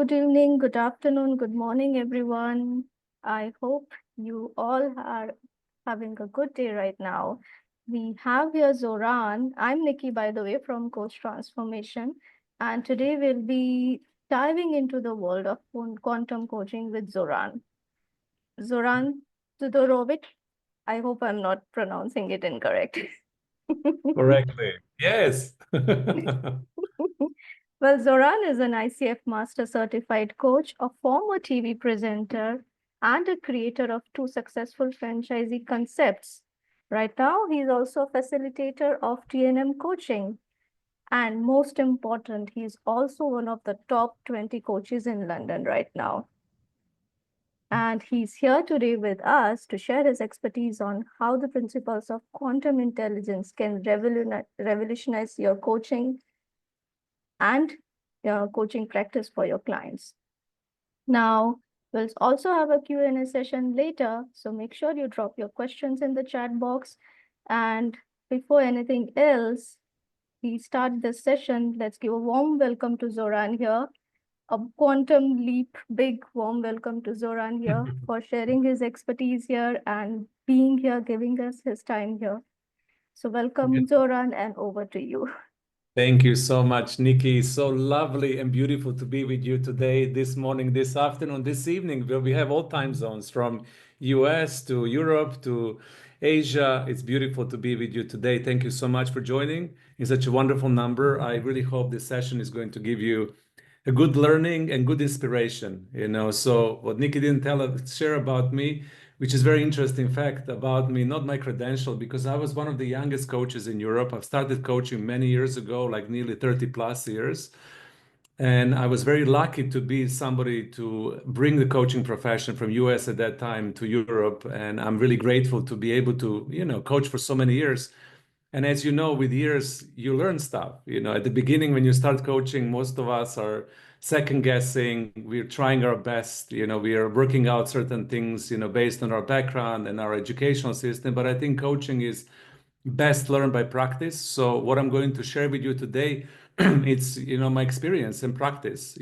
Good evening, good afternoon, good morning, everyone. I hope you all are having a good day right now. We have here Zoran. I'm Nikki, by the way, from Coach Transformation. And today we'll be diving into the world of quantum coaching with Zoran. Zoran Todorovic. I hope I'm not pronouncing it incorrect. Correctly. Yes. Well, Zoran is an ICF Master Certified Coach, a former TV presenter, and a creator of two successful franchisee concepts. Right now, he's also a facilitator of TNM coaching. And most important, he's also one of the top 20 coaches in London right now. And he's here today with us to share his expertise on how the principles of quantum intelligence can revolutionize your coaching and coaching practice for your clients. Now, we'll also have a Q&A session later, so make sure you drop your questions in the chat box. And before anything else, we start this session. Let's give a warm welcome to Zoran here. A quantum leap, big warm welcome to Zoran here for sharing his expertise here and being here, giving us his time here. So welcome, Zoran, and over to you. Thank you so much, Nikki. So lovely and beautiful to be with you today, this morning, this afternoon, this evening. We have all time zones from US to Europe to Asia. It's beautiful to be with you today. Thank you so much for joining in such a wonderful number. I really hope this session is going to give you a good learning and good inspiration. So what Nikki didn't share about me, which is very interesting fact about me, not my credential, because I was one of the youngest coaches in Europe. I've started coaching many years ago, like nearly 30 plus years. And I was very lucky to be somebody to bring the coaching profession from US at that time to Europe. And I'm really grateful to be able to, coach for so many years. And as you know, with years, you learn stuff. At the beginning, when you start coaching, most of us are second guessing. We're trying our best. We are working out certain things, based on our background and our educational system. But I think coaching is best learned by practice. So what I'm going to share with you today, it's, my experience and practice,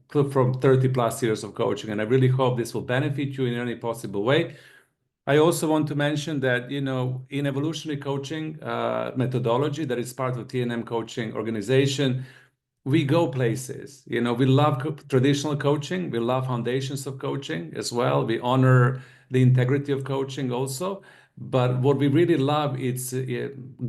from 30 plus years of coaching. And I really hope this will benefit you in any possible way. I also want to mention that, in evolutionary coaching methodology that is part of TNM coaching organization, we go places. We love traditional coaching. We love foundations of coaching as well. We honor the integrity of coaching also. But what we really love is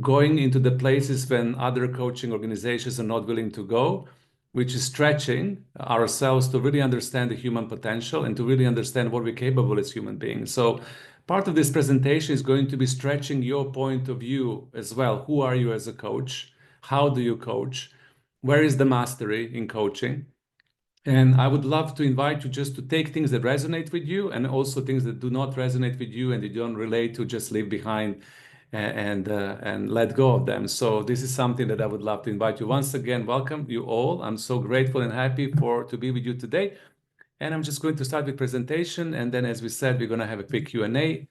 going into the places when other coaching organizations are not willing to go, which is stretching ourselves to really understand the human potential and to really understand what we're capable as human beings. So part of this presentation is going to be stretching your point of view as well. Who are you as a coach? How do you coach? Where is the mastery in coaching? And I would love to invite you just to take things that resonate with you and also things that do not resonate with you and you don't relate to, just leave behind and let go of them. So this is something that I would love to invite you. Once again, welcome you all. I'm so grateful and happy to be with you today. And I'm just going to start with presentation. And then, as we said, we're going to have a quick Q&A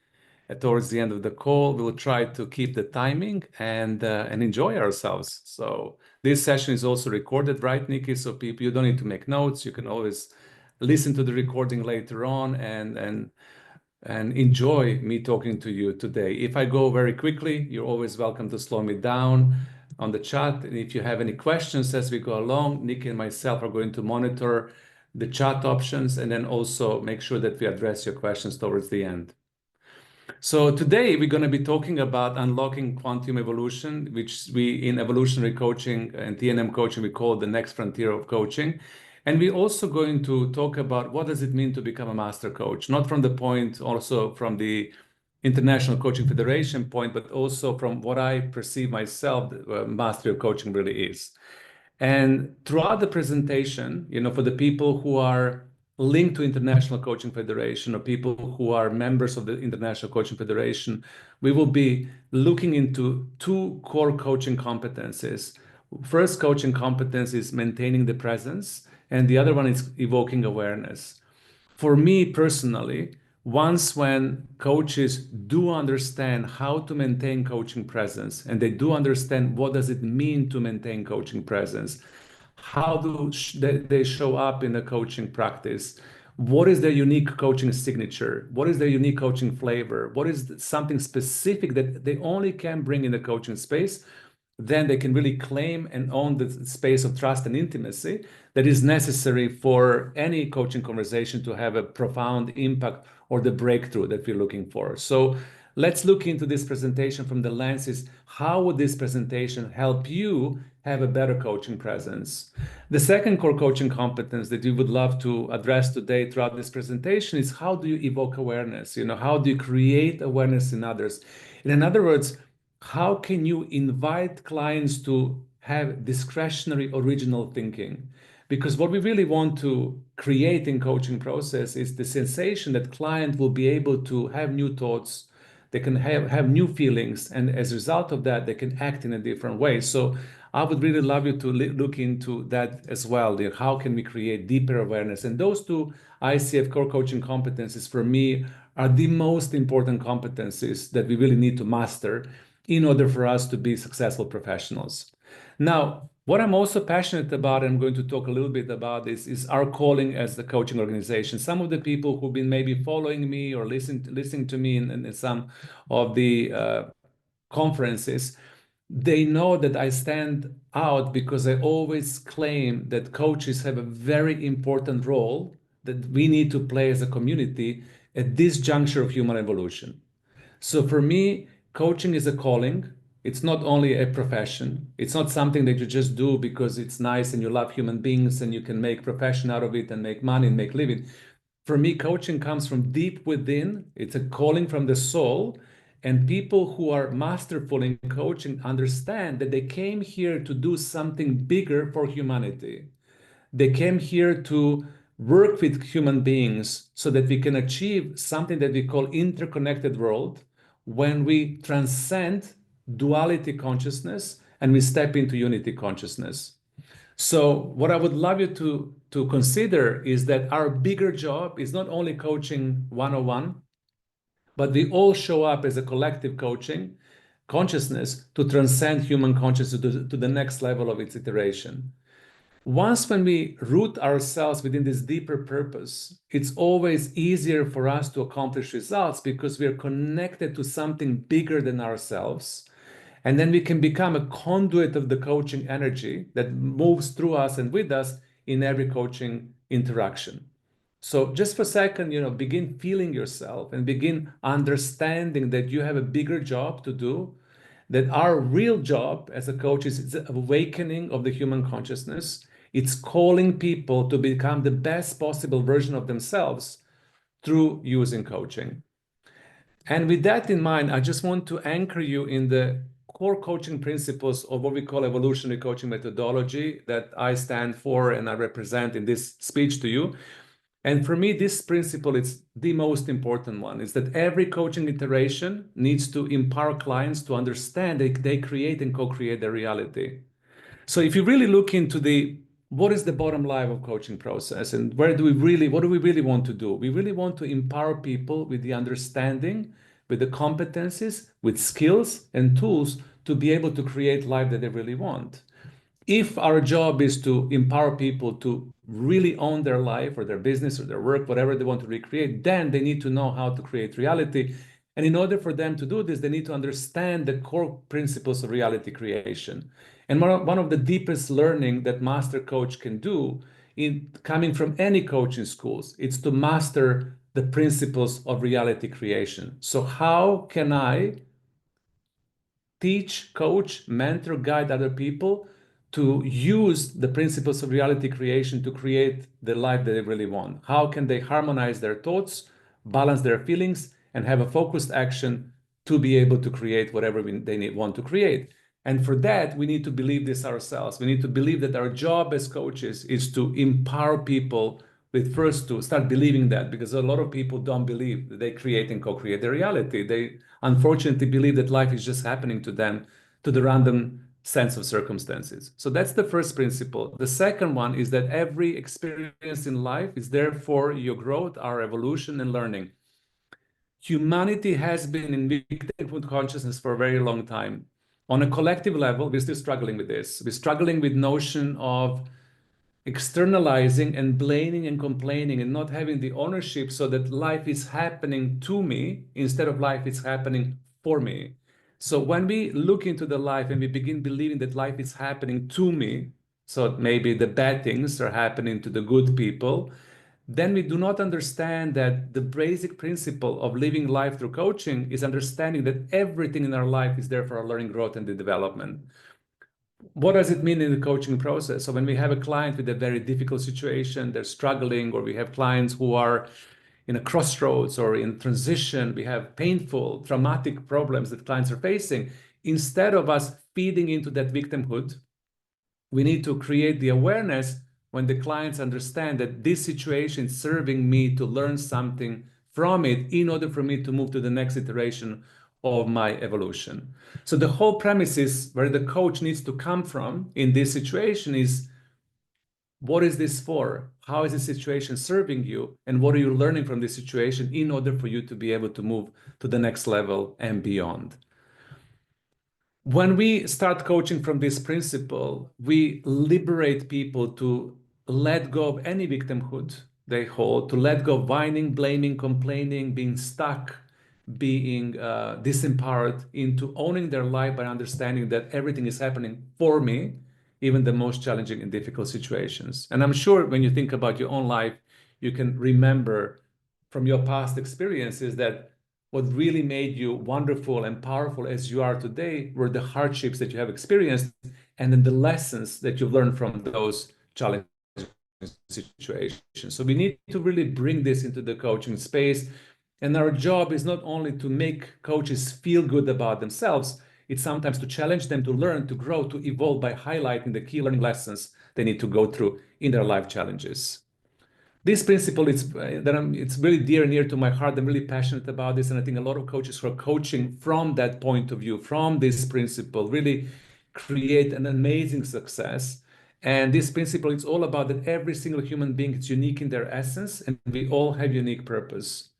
towards the end of the call. We'll try to keep the timing and enjoy ourselves. So this session is also recorded, right, Nikki? So people, you don't need to make notes. You can always listen to the recording later on and enjoy me talking to you today. If I go very quickly, you're always welcome to slow me down on the chat. And if you have any questions as we go along, Nikki and myself are going to monitor the chat options and then also make sure that we address your questions towards the end. So today we're going to be talking about unlocking quantum evolution, which we in evolutionary coaching and TNM coaching, we call the next frontier of coaching. And we're also going to talk about what does it mean to become a master coach, not from the point also from the International Coaching Federation point, but also from what I perceive myself, mastery of coaching really is. And throughout the presentation, for the people who are linked to International Coaching Federation or people who are members of the International Coaching Federation, we will be looking into two core coaching competencies. First coaching competence is maintaining the presence, and the other one is evoking awareness. For me personally, once when coaches do understand how to maintain coaching presence and they do understand what does it mean to maintain coaching presence, How do they show up in a coaching practice? What is their unique coaching signature? What is their unique coaching flavor? What is something specific that they only can bring in the coaching space? Then they can really claim and own the space of trust and intimacy that is necessary for any coaching conversation to have a profound impact or the breakthrough that we're looking for. So let's look into this presentation from the lenses. How would this presentation help you have a better coaching presence? The second core coaching competence that we would love to address today throughout this presentation is how do you evoke awareness? How do you create awareness in others? In other words, how can you invite clients to have discretionary original thinking? Because what we really want to create in coaching process is the sensation that client will be able to have new thoughts, they can have new feelings, and as a result of that, they can act in a different way. So I would really love you to look into that as well. How can we create deeper awareness? And those two ICF core coaching competencies for me are the most important competencies that we really need to master in order for us to be successful professionals. Now, what I'm also passionate about, and I'm going to talk a little bit about this, is our calling as the coaching organization. Some of the people who've been maybe following me or listening to me in some of the conferences, they know that I stand out because I always claim that coaches have a very important role that we need to play as a community at this juncture of human evolution. So for me, coaching is a calling. It's not only a profession. It's not something that you just do because it's nice and you love human beings and you can make profession out of it and make money and make living. For me, coaching comes from deep within. It's a calling from the soul. And people who are masterful in coaching understand that they came here to do something bigger for humanity. They came here to work with human beings so that we can achieve something that we call interconnected world when we transcend duality consciousness and we step into unity consciousness. So what I would love you to consider is that our bigger job is not only coaching 101, but we all show up as a collective coaching consciousness to transcend human consciousness to the next level of its iteration. Once when we root ourselves within this deeper purpose, it's always easier for us to accomplish results because we are connected to something bigger than ourselves. And then we can become a conduit of the coaching energy that moves through us and with us in every coaching interaction. So just for a second, begin feeling yourself and begin understanding that you have a bigger job to do, that our real job as a coach is awakening of the human consciousness. It's calling people to become the best possible version of themselves through using coaching. And with that in mind, I just want to anchor you in the core coaching principles of what we call evolutionary coaching methodology that I stand for and I represent in this speech to you. And for me, this principle is the most important one, is that every coaching iteration needs to empower clients to understand that they create and co-create their reality. So if you really look into what is the bottom line of coaching process and what do we really want to do? We really want to empower people with the understanding, with the competencies, with skills and tools to be able to create life that they really want. If our job is to empower people to really own their life or their business or their work, whatever they want to recreate, then they need to know how to create reality. And in order for them to do this, they need to understand the core principles of reality creation. And one of the deepest learning that master coach can do in coming from any coaching schools, it's to master the principles of reality creation. So how can I teach, coach, mentor, guide other people to use the principles of reality creation to create the life that they really want? How can they harmonize their thoughts, balance their feelings, and have a focused action to be able to create whatever they want to create? And for that, we need to believe this ourselves. We need to believe that our job as coaches is to empower people with first to start believing that, because a lot of people don't believe that they create and co-create their reality. They unfortunately believe that life is just happening to them, to the random sense of circumstances. So that's the first principle. The second one is that every experience in life is there for your growth, our evolution and learning. Humanity has been in victimhood consciousness for a very long time. On a collective level, we're still struggling with this. We're struggling with notion of externalizing and blaming and complaining and not having the ownership so that life is happening to me instead of life is happening for me. So when we look into the life and we begin believing that life is happening to me, so maybe the bad things are happening to the good people, then we do not understand that the basic principle of living life through coaching is understanding that everything in our life is there for our learning, growth, and the development. What does it mean in the coaching process? So when we have a client with a very difficult situation, they're struggling, or we have clients who are in a crossroads or in transition, we have painful, traumatic problems that clients are facing. Instead of us feeding into that victimhood, we need to create the awareness when the clients understand that this situation is serving me to learn something from it in order for me to move to the next iteration of my evolution. So the whole premise is where the coach needs to come from in this situation is, what is this for? How is the situation serving you? And what are you learning from this situation in order for you to be able to move to the next level and beyond? When we start coaching from this principle, we liberate people to let go of any victimhood they hold, to let go of whining, blaming, complaining, being stuck, being disempowered, into owning their life by understanding that everything is happening for me, even the most challenging and difficult situations. And I'm sure when you think about your own life, you can remember from your past experiences that what really made you wonderful and powerful as you are today were the hardships that you have experienced and then the lessons that you've learned from those challenging situations. So we need to really bring this into the coaching space. And our job is not only to make coaches feel good about themselves, it's sometimes to challenge them to learn, to grow, to evolve by highlighting the key learning lessons they need to go through in their life challenges. This principle is it's really dear and near to my heart. I'm really passionate about this, and I think a lot of coaches who are coaching from that point of view, from this principle, really create an amazing success. And this principle is all about that every single human being is unique in their essence, and we all have unique purpose.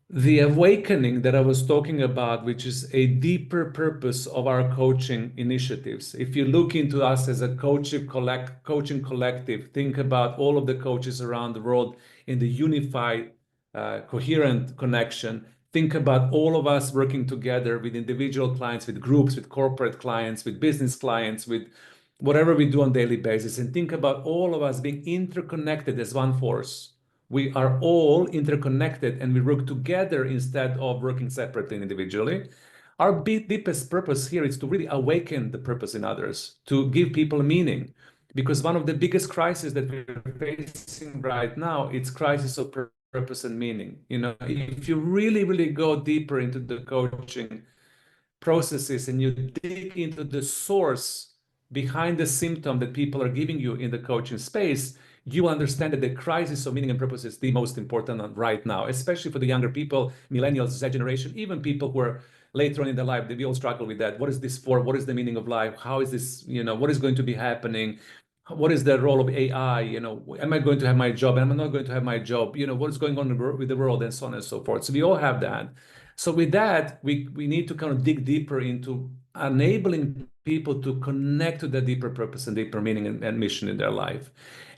The awakening that I was talking about, which is a deeper purpose of our coaching initiatives. If you look into us as a coaching collective, think about all of the coaches around the world in the unified, coherent connection. Think about all of us working together with individual clients, with groups, with corporate clients, with business clients, with whatever we do on a daily basis. And think about all of us being interconnected as one force. We are all interconnected and we work together instead of working separately and individually. Our deepest purpose here is to really awaken the purpose in others, to give people meaning. Because one of the biggest crises that we're facing right now, it's crisis of purpose and meaning. You know, if you really, really go deeper into the coaching processes and you dig into the source behind the symptom that people are giving you in the coaching space, you understand that the crisis of meaning and purpose is the most important right now, especially for the younger people, millennials, Z generation, even people who are later on in their life. We all struggle with that. What is this for? What is the meaning of life? How is this, what is going to be happening? What is the role of AI? Am I going to have my job? Am I not going to have my job? What is going on with the world, and so on and so forth. So we all have that. So with that, we need to kind of dig deeper into enabling people to connect to the deeper purpose and deeper meaning and mission in their life.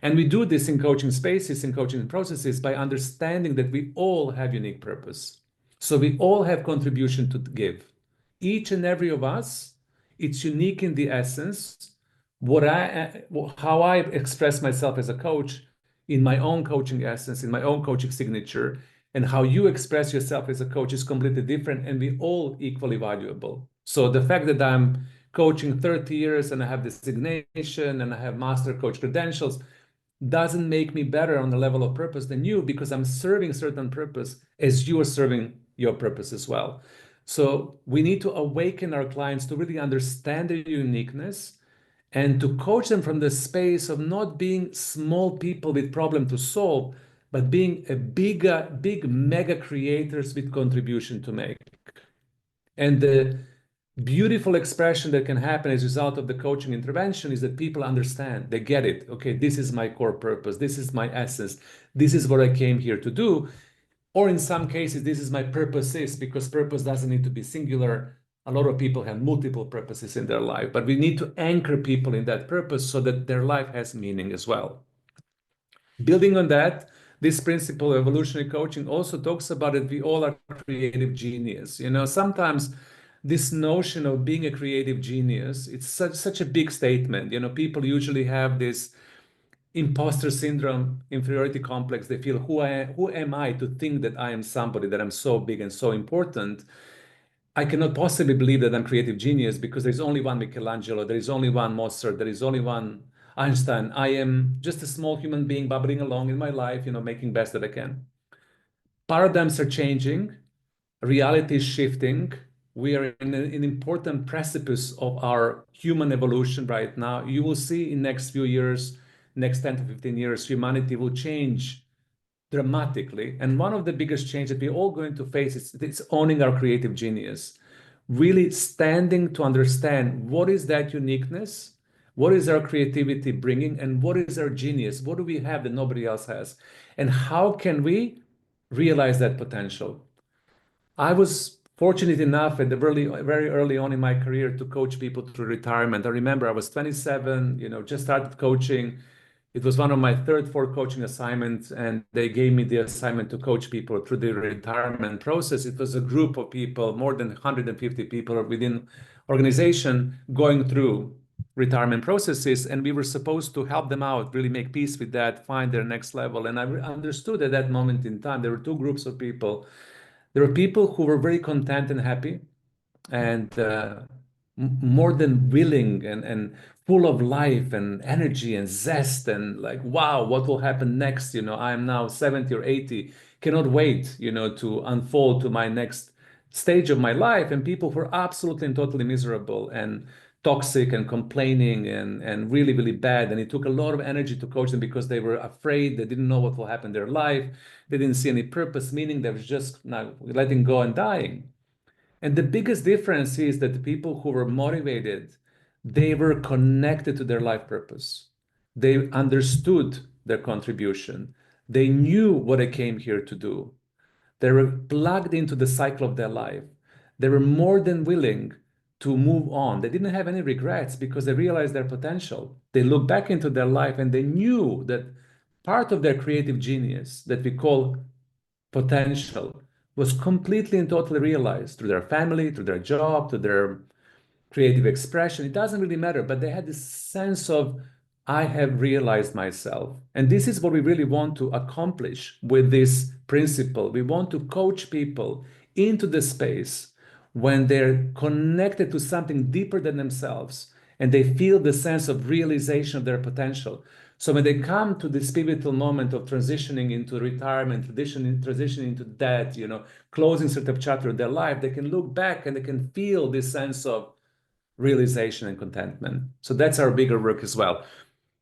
And we do this in coaching spaces, in coaching processes, by understanding that we all have unique purpose. So we all have contribution to give. Each and every of us, it's unique in the essence. How I express myself as a coach in my own coaching essence, in my own coaching signature, and how you express yourself as a coach is completely different, and we all equally valuable. So the fact that I'm coaching 30 years and I have designation and I have master coach credentials doesn't make me better on the level of purpose than you, because I'm serving certain purpose as you are serving your purpose as well. So we need to awaken our clients to really understand their uniqueness and to coach them from the space of not being small people with problem to solve, but being a big mega creators with contribution to make. And the beautiful expression that can happen as a result of the coaching intervention is that people understand, they get it. Okay, this is my core purpose. This is my essence. This is what I came here to do. Or in some cases, this is my purpose, because purpose doesn't need to be singular. A lot of people have multiple purposes in their life, but we need to anchor people in that purpose so that their life has meaning as well. Building on that, this principle of evolutionary coaching also talks about it. We all are creative genius. Sometimes this notion of being a creative genius, it's such a big statement. People usually have this imposter syndrome, inferiority complex. They feel, who am I to think that I am somebody, that I'm so big and so important? I cannot possibly believe that I'm creative genius because there's only one Michelangelo, there is only one Mozart, there is only one Einstein. I am just a small human being bubbling along in my life, making best that I can. Paradigms are changing, reality is shifting. We are in an important precipice of our human evolution right now. You will see in next few years, next 10 to 15 years, humanity will change dramatically. And one of the biggest changes that we're all going to face is owning our creative genius, really standing to understand what is that uniqueness, what is our creativity bringing, and what is our genius? What do we have that nobody else has? And how can we realize that potential? I was fortunate enough at the very early on in my career to coach people through retirement. I remember I was 27, just started coaching. It was one of my third, fourth coaching assignments, and they gave me the assignment to coach people through the retirement process. It was a group of people, more than 150 people within organization going through retirement processes, and we were supposed to help them out, really make peace with that, find their next level. And I understood at that moment in time, there were two groups of people. There were people who were very content and happy and more than willing and full of life and energy and zest and like, wow, what will happen next? I am now 70 or 80, cannot wait, to unfold to my next stage of my life. And people who are absolutely and totally miserable and toxic and complaining and really, really bad. And it took a lot of energy to coach them because they were afraid. They didn't know what will happen in their life. They didn't see any purpose, meaning they were just now letting go and dying. And the biggest difference is that the people who were motivated, they were connected to their life purpose. They understood their contribution. They knew what they came here to do. They were plugged into the cycle of their life. They were more than willing to move on. They didn't have any regrets because they realized their potential. They looked back into their life and they knew that part of their creative genius that we call potential was completely and totally realized through their family, through their job, through their creative expression. It doesn't really matter, but they had this sense of, I have realized myself. And this is what we really want to accomplish with this principle. We want to coach people into the space when they're connected to something deeper than themselves and they feel the sense of realization of their potential. So when they come to this pivotal moment of transitioning into retirement, transitioning into death, closing certain chapter of their life, they can look back and they can feel this sense of realization and contentment. So that's our bigger work as well.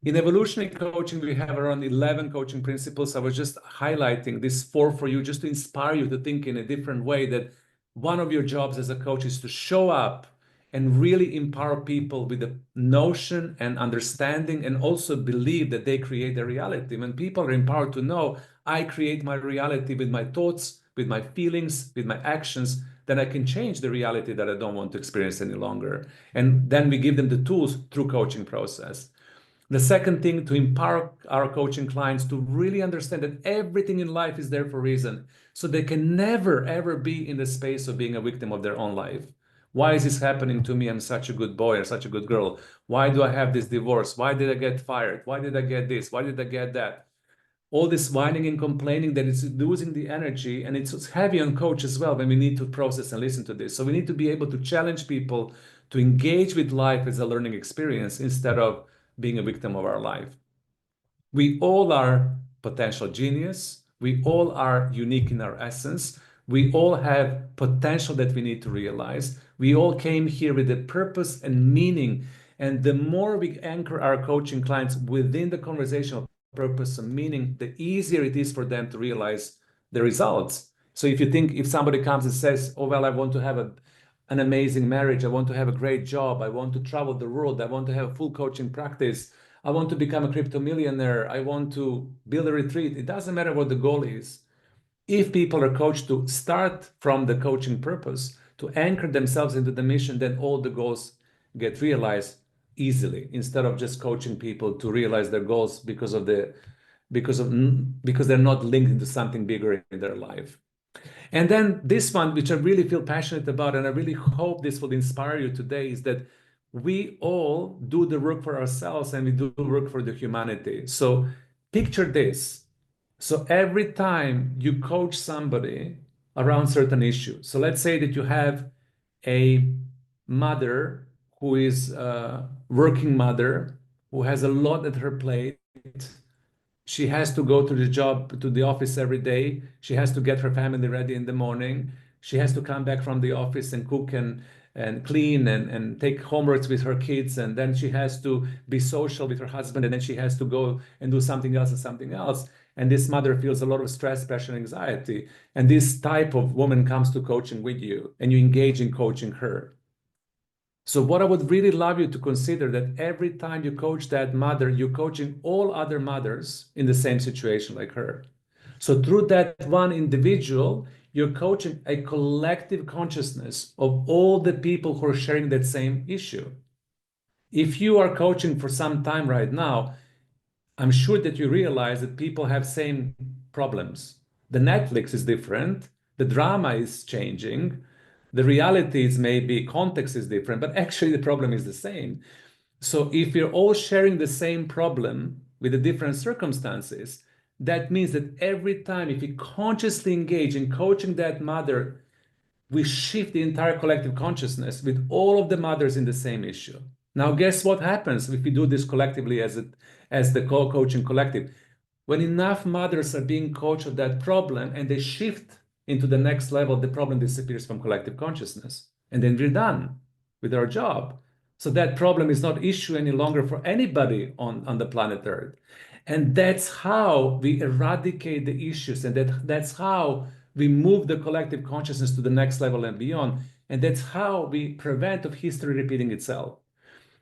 In evolutionary coaching, we have around 11 coaching principles. I was just highlighting this four for you, just to inspire you to think in a different way, that one of your jobs as a coach is to show up and really empower people with the notion and understanding and also believe that they create their reality. When people are empowered to know, I create my reality with my thoughts, with my feelings, with my actions, then I can change the reality that I don't want to experience any longer. And then we give them the tools through coaching process. The second thing, to empower our coaching clients to really understand that everything in life is there for a reason. So they can never, ever be in the space of being a victim of their own life. Why is this happening to me? I'm such a good boy or such a good girl. Why do I have this divorce? Why did I get fired? Why did I get this? Why did I get that? All this whining and complaining that it's losing the energy, and it's heavy on coach as well when we need to process and listen to this. So we need to be able to challenge people to engage with life as a learning experience instead of being a victim of our life. We all are potential genius. We all are unique in our essence. We all have potential that we need to realize. We all came here with a purpose and meaning. And the more we anchor our coaching clients within the conversational purpose and meaning, the easier it is for them to realize the results. So if you think, if somebody comes and says, oh, well, I want to have an amazing marriage, I want to have a great job, I want to travel the world, I want to have a full coaching practice, I want to become a crypto millionaire, I want to build a retreat. It doesn't matter what the goal is. If people are coached to start from the coaching purpose, to anchor themselves into the mission, then all the goals get realized easily, instead of just coaching people to realize their goals because they're not linked into something bigger in their life. And then this one, which I really feel passionate about, and I really hope this will inspire you today, is that we all do the work for ourselves and we do work for the humanity. So picture this. So every time you coach somebody around certain issue, so let's say that you have a mother who is a working mother who has a lot at her plate. She has to go to the office every day. She has to get her family ready in the morning. She has to come back from the office and cook and clean and take homeworks with her kids. And then she has to be social with her husband. And then she has to go and do something else and something else. And this mother feels a lot of stress, pressure, and anxiety. And this type of woman comes to coaching with you, and you engage in coaching her. So what I would really love you to consider, that every time you coach that mother, you're coaching all other mothers in the same situation like her. So through that one individual, you're coaching a collective consciousness of all the people who are sharing that same issue. If you are coaching for some time right now, I'm sure that you realize that people have same problems. The Netflix is different, the drama is changing, the reality is maybe context is different, but actually the problem is the same. So if we're all sharing the same problem with the different circumstances, that means that every time if we consciously engage in coaching that mother, we shift the entire collective consciousness with all of the mothers in the same issue. Now, guess what happens if we do this collectively as the co-coaching collective? When enough mothers are being coached of that problem and they shift into the next level, the problem disappears from collective consciousness. And then we're done with our job. So that problem is not issue any longer for anybody on the planet Earth. And that's how we eradicate the issues. And that's how we move the collective consciousness to the next level and beyond. And that's how we prevent of history repeating itself.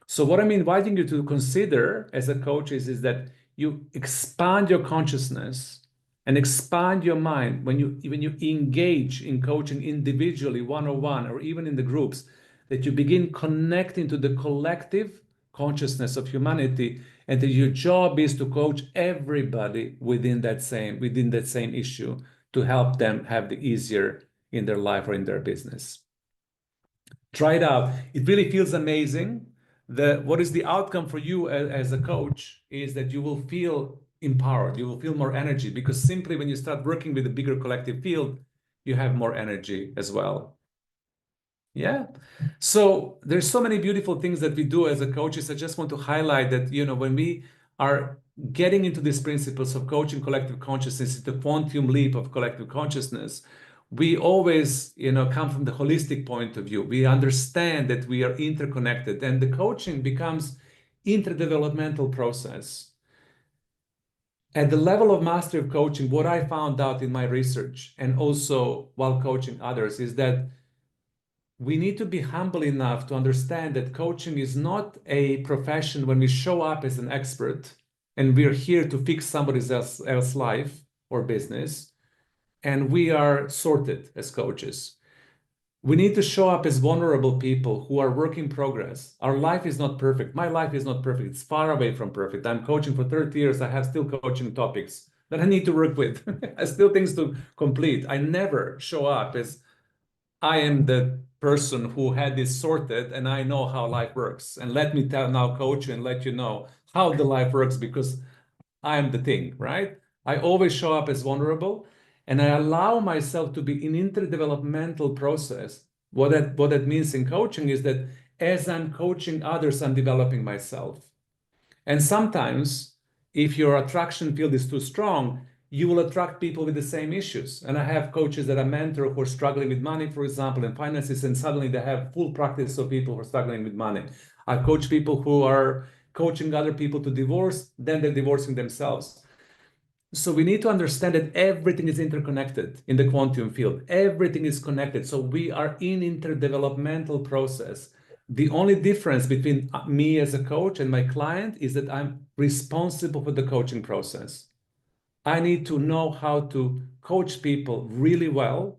So what I'm inviting you to consider as a coach is that you expand your consciousness and expand your mind when you engage in coaching individually, one-on-one, or even in the groups, that you begin connecting to the collective consciousness of humanity, and that your job is to coach everybody within that same issue to help them have the easier in their life or in their business. Try it out. It really feels amazing. What is the outcome for you as a coach is that you will feel empowered. You will feel more energy, because simply when you start working with a bigger collective field, you have more energy as well. Yeah. So there's so many beautiful things that we do as a coaches. I just want to highlight that, when we are getting into these principles of coaching collective consciousness, the quantum leap of collective consciousness, we always, come from the holistic point of view. We understand that we are interconnected, and the coaching becomes interdevelopmental process. At the level of mastery of coaching, what I found out in my research and also while coaching others is that we need to be humble enough to understand that coaching is not a profession when we show up as an expert and we're here to fix somebody else's life or business, and we are sorted as coaches. We need to show up as vulnerable people who are work in progress. Our life is not perfect. My life is not perfect. It's far away from perfect. I'm coaching for 30 years. I have still coaching topics that I need to work with. I still things to complete. I never show up as I am the person who had this sorted and I know how life works. And let me now coach you and let you know how the life works, because I am the thing, right? I always show up as vulnerable, and I allow myself to be in interdevelopmental process. What that means in coaching is that as I'm coaching others, I'm developing myself. And sometimes, if your attraction field is too strong, you will attract people with the same issues. And I have coaches that I mentor who are struggling with money, for example, and finances, and suddenly they have full practice of people who are struggling with money. I coach people who are coaching other people to divorce, then they're divorcing themselves. So we need to understand that everything is interconnected in the quantum field. Everything is connected. So we are in interdevelopmental process. The only difference between me as a coach and my client is that I'm responsible for the coaching process. I need to know how to coach people really well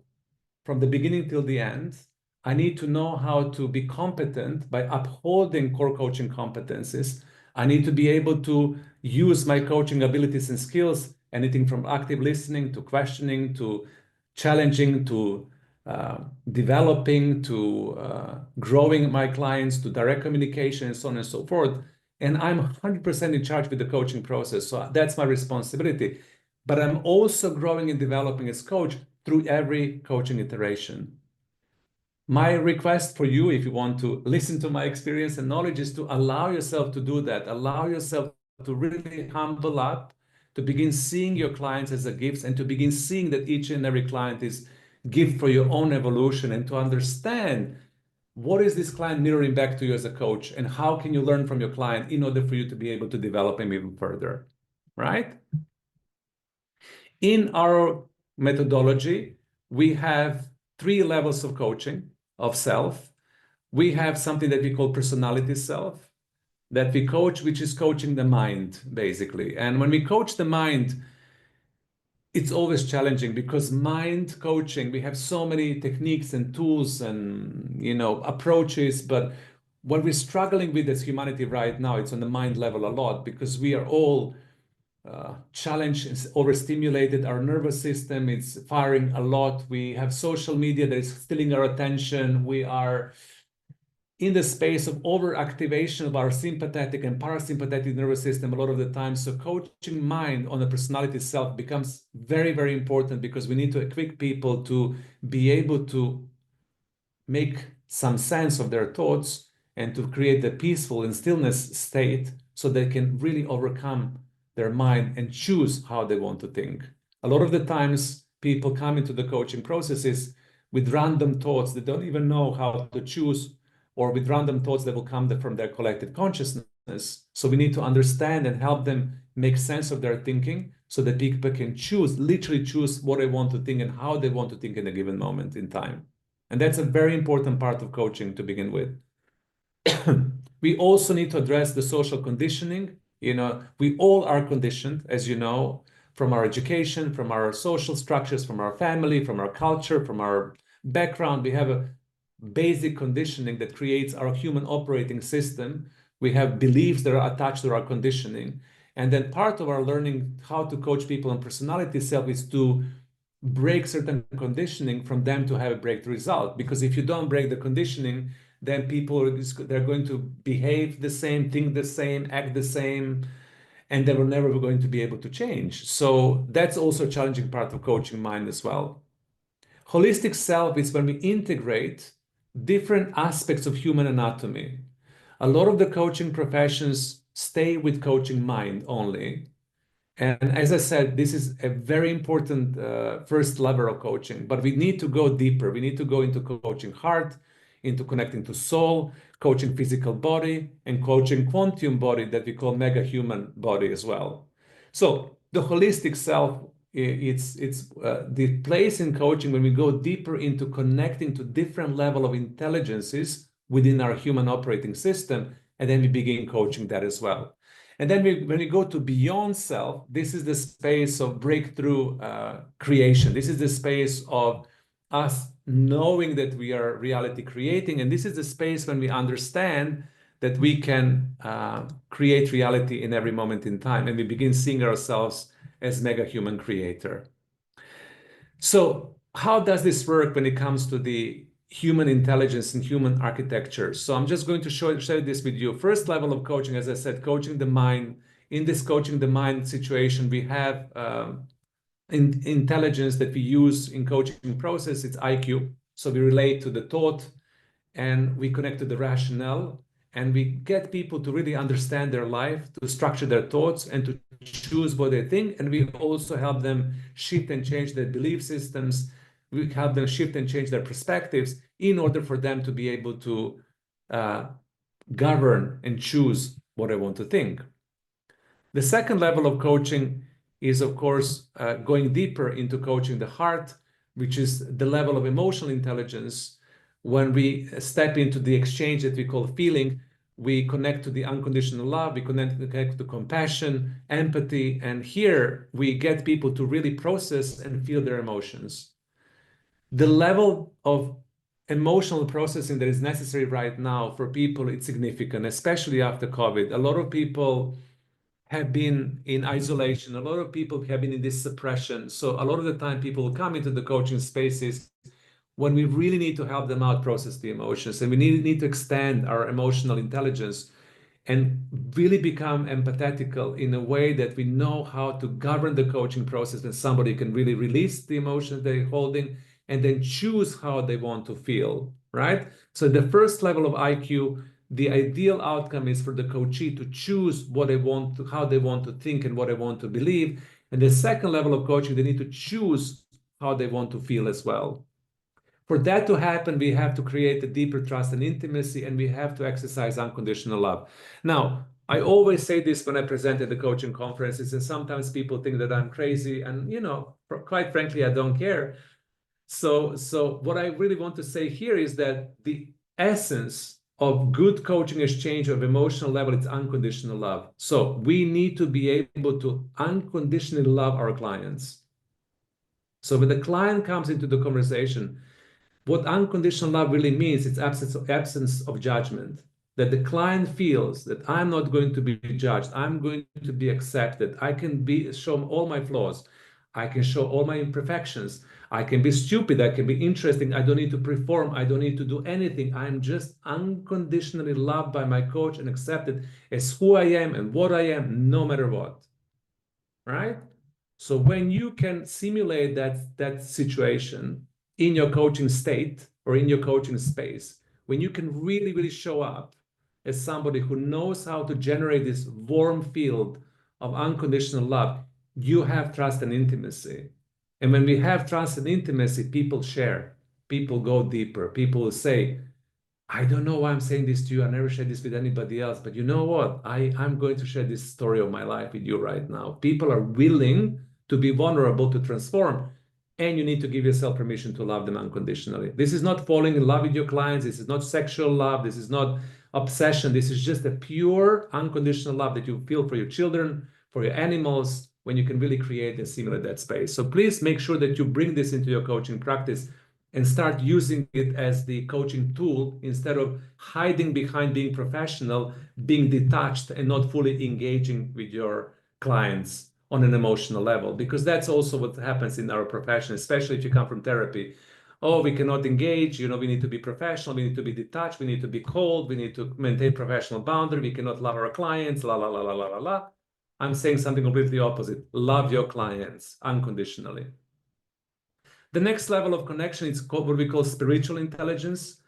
from the beginning till the end. I need to know how to be competent by upholding core coaching competencies. I need to be able to use my coaching abilities and skills, anything from active listening to questioning to challenging to developing to growing my clients to direct communication and so on and so forth. And I'm 100% in charge with the coaching process. So that's my responsibility. But I'm also growing and developing as coach through every coaching iteration. My request for you, if you want to listen to my experience and knowledge, is to allow yourself to do that. Allow yourself to really humble up, to begin seeing your clients as a gift, and to begin seeing that each and every client is gift for your own evolution, and to understand what is this client mirroring back to you as a coach, and how can you learn from your client in order for you to be able to develop him even further, right? In our methodology, we have 3 levels of coaching of self. We have something that we call personality self that we coach, which is coaching the mind, basically. And when we coach the mind, it's always challenging because mind coaching, we have so many techniques and tools and approaches, but what we're struggling with as humanity right now, it's on the mind level a lot because we are all challenged, it's overstimulated. Our nervous system is firing a lot. We have social media that is stealing our attention. We are in the space of overactivation of our sympathetic and parasympathetic nervous system a lot of the time. So coaching mind on the personality self becomes very, very important because we need to equip people to be able to make some sense of their thoughts and to create the peaceful and stillness state so they can really overcome their mind and choose how they want to think. A lot of the times people come into the coaching processes with random thoughts. They don't even know how to choose, or with random thoughts that will come from their collective consciousness. So we need to understand and help them make sense of their thinking so that people can choose, literally choose what they want to think and how they want to think in a given moment in time. And that's a very important part of coaching to begin with. We also need to address the social conditioning. We all are conditioned, as you know, from our education, from our social structures, from our family, from our culture, from our background. We have a basic conditioning that creates our human operating system. We have beliefs that are attached to our conditioning. And then part of our learning how to coach people on personality self is to break certain conditioning from them to have a breakthrough result. Because if you don't break the conditioning, then they're going to behave the same, think the same, act the same, and they were never going to be able to change. So that's also a challenging part of coaching mind as well. Holistic self is when we integrate different aspects of human anatomy. A lot of the coaching professions stay with coaching mind only. And as I said, this is a very important first level of coaching, but we need to go deeper. We need to go into coaching heart, into connecting to soul, coaching physical body, and coaching quantum body that we call mega human body as well. So the holistic self, it's the place in coaching when we go deeper into connecting to different level of intelligences within our human operating system, and then we begin coaching that as well. And then when we go to beyond self, this is the space of breakthrough creation. This is the space of us knowing that we are reality creating. And this is the space when we understand that we can create reality in every moment in time. And we begin seeing ourselves as mega human creator. So how does this work when it comes to the human intelligence and human architecture? So I'm just going to share this with you. First level of coaching, as I said, coaching the mind. In this coaching the mind situation, we have intelligence that we use in coaching process. It's IQ. So we relate to the thought and we connect to the rationale, and we get people to really understand their life, to structure their thoughts, and to choose what they think. And we also help them shift and change their belief systems. We help them shift and change their perspectives in order for them to be able to govern and choose what they want to think. The second level of coaching is, of course, going deeper into coaching the heart, which is the level of emotional intelligence. When we step into the exchange that we call feeling, we connect to the unconditional love, we connect to compassion, empathy, and here we get people to really process and feel their emotions. The level of emotional processing that is necessary right now for people, it's significant, especially after COVID. A lot of people have been in isolation. A lot of people have been in this suppression. So a lot of the time people come into the coaching spaces when we really need to help them out process the emotions, and we need to extend our emotional intelligence and really become empathetical in a way that we know how to govern the coaching process, and somebody can really release the emotions they're holding and then choose how they want to feel, right? So the first level of IQ, the ideal outcome is for the coachee to choose what they want to, how they want to think and what they want to believe. And the second level of coaching, they need to choose how they want to feel as well. For that to happen, we have to create a deeper trust and intimacy, and we have to exercise unconditional love. Now, I always say this when I present at the coaching conferences, and sometimes people think that I'm crazy, and quite frankly, I don't care. So what I really want to say here is that the essence of good coaching exchange of emotional level is unconditional love. So we need to be able to unconditionally love our clients. So when the client comes into the conversation, what unconditional love really means, it's absence of judgment. That the client feels that I'm not going to be judged, I'm going to be accepted. I can show all my flaws, I can show all my imperfections. I can be stupid, I can be interesting. I don't need to perform, I don't need to do anything. I'm just unconditionally loved by my coach and accepted as who I am and what I am, no matter what. Right? So when you can simulate that situation in your coaching state or in your coaching space, when you can really, really show up as somebody who knows how to generate this warm field of unconditional love, you have trust and intimacy. And when we have trust and intimacy, people share, people go deeper, people will say, I don't know why I'm saying this to you. I never shared this with anybody else, but you know what? I'm going to share this story of my life with you right now. People are willing to be vulnerable to transform, and you need to give yourself permission to love them unconditionally. This is not falling in love with your clients. This is not sexual love. This is not obsession. This is just a pure unconditional love that you feel for your children, for your animals, when you can really create and simulate that space. So please make sure that you bring this into your coaching practice and start using it as the coaching tool instead of hiding behind being professional, being detached and not fully engaging with your clients on an emotional level, because that's also what happens in our profession, especially if you come from therapy. Oh, we cannot engage, we need to be professional, we need to be detached, we need to be cold, we need to maintain professional boundary, we cannot love our clients, la la la la la la la. I'm saying something completely opposite. Love your clients unconditionally. The next level of connection is called what we call spiritual intelligence.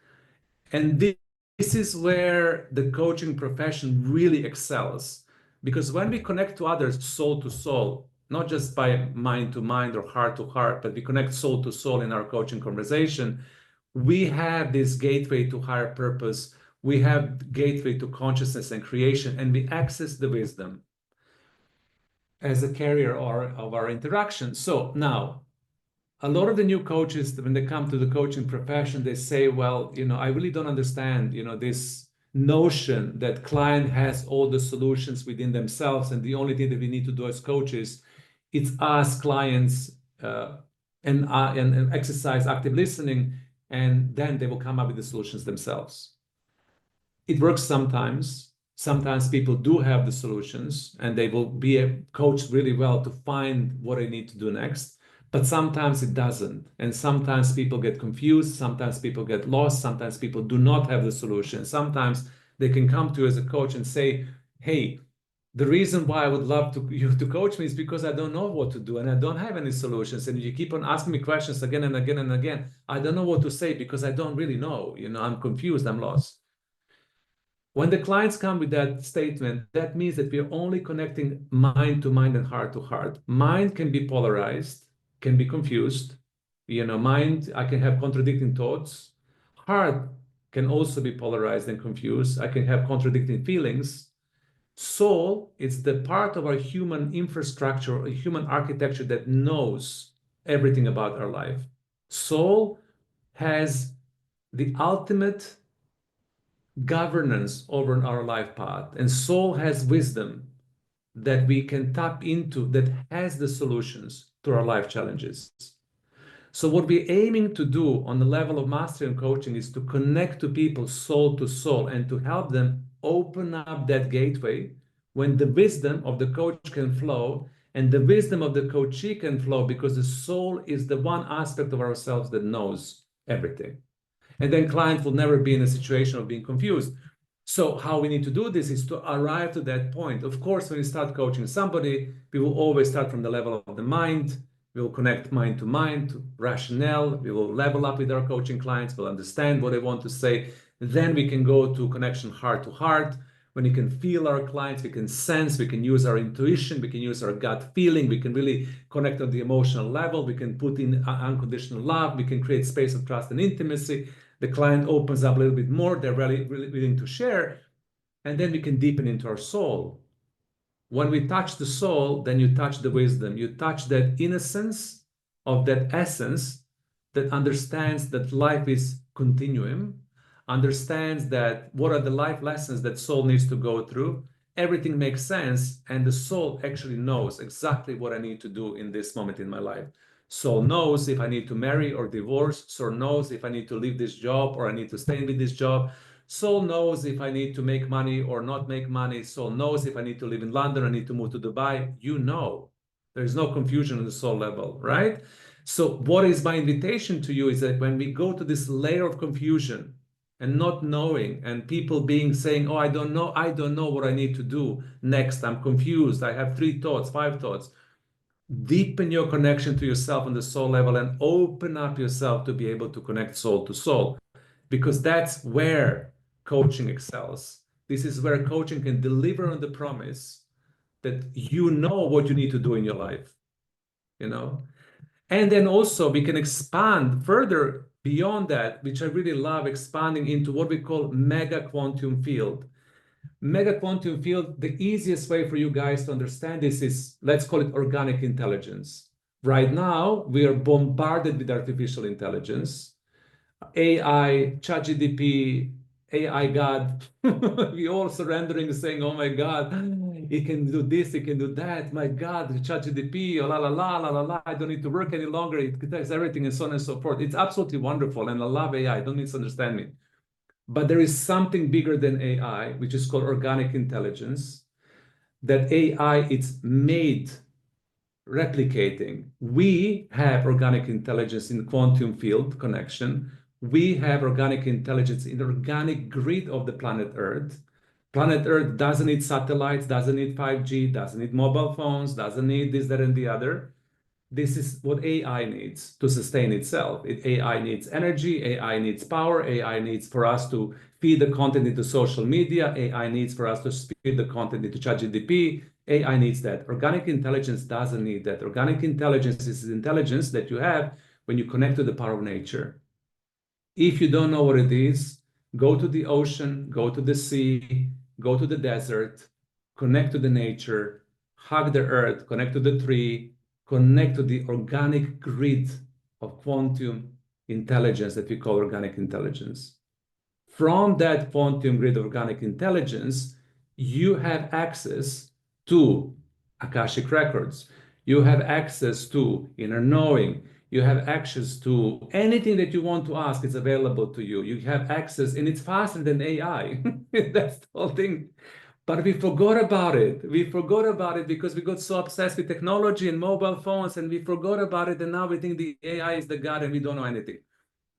And this is where the coaching profession really excels. Because when we connect to others soul to soul, not just by mind to mind or heart to heart, but we connect soul to soul in our coaching conversation, we have this gateway to higher purpose. We have gateway to consciousness and creation, and we access the wisdom as a carrier of our interaction. So now, a lot of the new coaches, when they come to the coaching profession, they say, well, I really don't understand, this notion that client has all the solutions within themselves, and the only thing that we need to do as coaches, it's ask clients and exercise active listening, and then they will come up with the solutions themselves. It works sometimes. Sometimes people do have the solutions and they will be coached really well to find what they need to do next. But sometimes it doesn't. And sometimes people get confused. Sometimes people get lost. Sometimes people do not have the solution. Sometimes they can come to you as a coach and say, hey, the reason why I would love you to coach me is because I don't know what to do and I don't have any solutions. And you keep on asking me questions again and again and again. I don't know what to say because I don't really know. I'm confused. I'm lost. When the clients come with that statement, that means that we are only connecting mind to mind and heart to heart. Mind can be polarized, can be confused. Mind, I can have contradicting thoughts. Heart can also be polarized and confused. I can have contradicting feelings. Soul, it's the part of our human infrastructure, or human architecture that knows everything about our life. Soul has the ultimate governance over our life path. And soul has wisdom that we can tap into that has the solutions to our life challenges. So what we're aiming to do on the level of mastery and coaching is to connect to people soul to soul and to help them open up that gateway when the wisdom of the coach can flow and the wisdom of the coachee can flow, because the soul is the one aspect of ourselves that knows everything. And then client will never be in a situation of being confused. So how we need to do this is to arrive to that point. Of course, when we start coaching somebody, we will always start from the level of the mind. We will connect mind, to rationale. We will level up with our coaching clients. We'll understand what they want to say. Then we can go to connection heart to heart. When we can feel our clients, we can sense, we can use our intuition, we can use our gut feeling, we can really connect on the emotional level, we can put in unconditional love, we can create space of trust and intimacy. The client opens up a little bit more, they're really willing to share, and then we can deepen into our soul. When we touch the soul, then you touch the wisdom, you touch that innocence of that essence that understands that life is continuum, understands that what are the life lessons that soul needs to go through. Everything makes sense, and the soul actually knows exactly what I need to do in this moment in my life. Soul knows if I need to marry or divorce. Soul knows if I need to leave this job or I need to stay with this job. Soul knows if I need to make money or not make money. Soul knows if I need to live in London, I need to move to Dubai. You know, there's no confusion on the soul level, right? So what is my invitation to you is that when we go to this layer of confusion and not knowing, and people being saying, oh, I don't know what I need to do next. I'm confused. I have 3 thoughts, 5 thoughts. Deepen your connection to yourself on the soul level and open up yourself to be able to connect soul to soul, because that's where coaching excels. This is where coaching can deliver on the promise that you know what you need to do in your life, you know? And then also we can expand further beyond that, which I really love, expanding into what we call mega quantum field. Mega quantum field, the easiest way for you guys to understand this is, let's call it organic intelligence. Right now, we are bombarded with artificial intelligence, AI, ChatGPT, AI God. We all surrendering, saying, "Oh my God, it can do this, it can do that. My God, ChatGPT, oh, la la la la la la. I don't need to work any longer. It does everything, and so on and so forth." It's absolutely wonderful, and I love AI. Don't misunderstand me. But there is something bigger than AI, which is called organic intelligence. That AI, it's made replicating. We have organic intelligence in quantum field connection. We have organic intelligence in the organic grid of the planet Earth. Planet Earth doesn't need satellites, doesn't need 5G, doesn't need mobile phones, doesn't need this, that, and the other. This is what AI needs to sustain itself. AI needs energy, AI needs power, AI needs for us to feed the content into social media, AI needs for us to feed the content into ChatGPT, AI needs that. Organic intelligence doesn't need that. Organic intelligence is intelligence that you have when you connect to the power of nature. If you don't know what it is, go to the ocean, go to the sea, go to the desert, connect to the nature, hug the earth, connect to the tree, connect to the organic grid of quantum intelligence that we call organic intelligence. From that quantum grid of organic intelligence, you have access to Akashic records. You have access to inner knowing. You have access to anything that you want to ask, it's available to you. You have access, and it's faster than AI. That's the whole thing. But we forgot about it. We forgot about it because we got so obsessed with technology and mobile phones, and we forgot about it. And now we think the AI is the God and we don't know anything.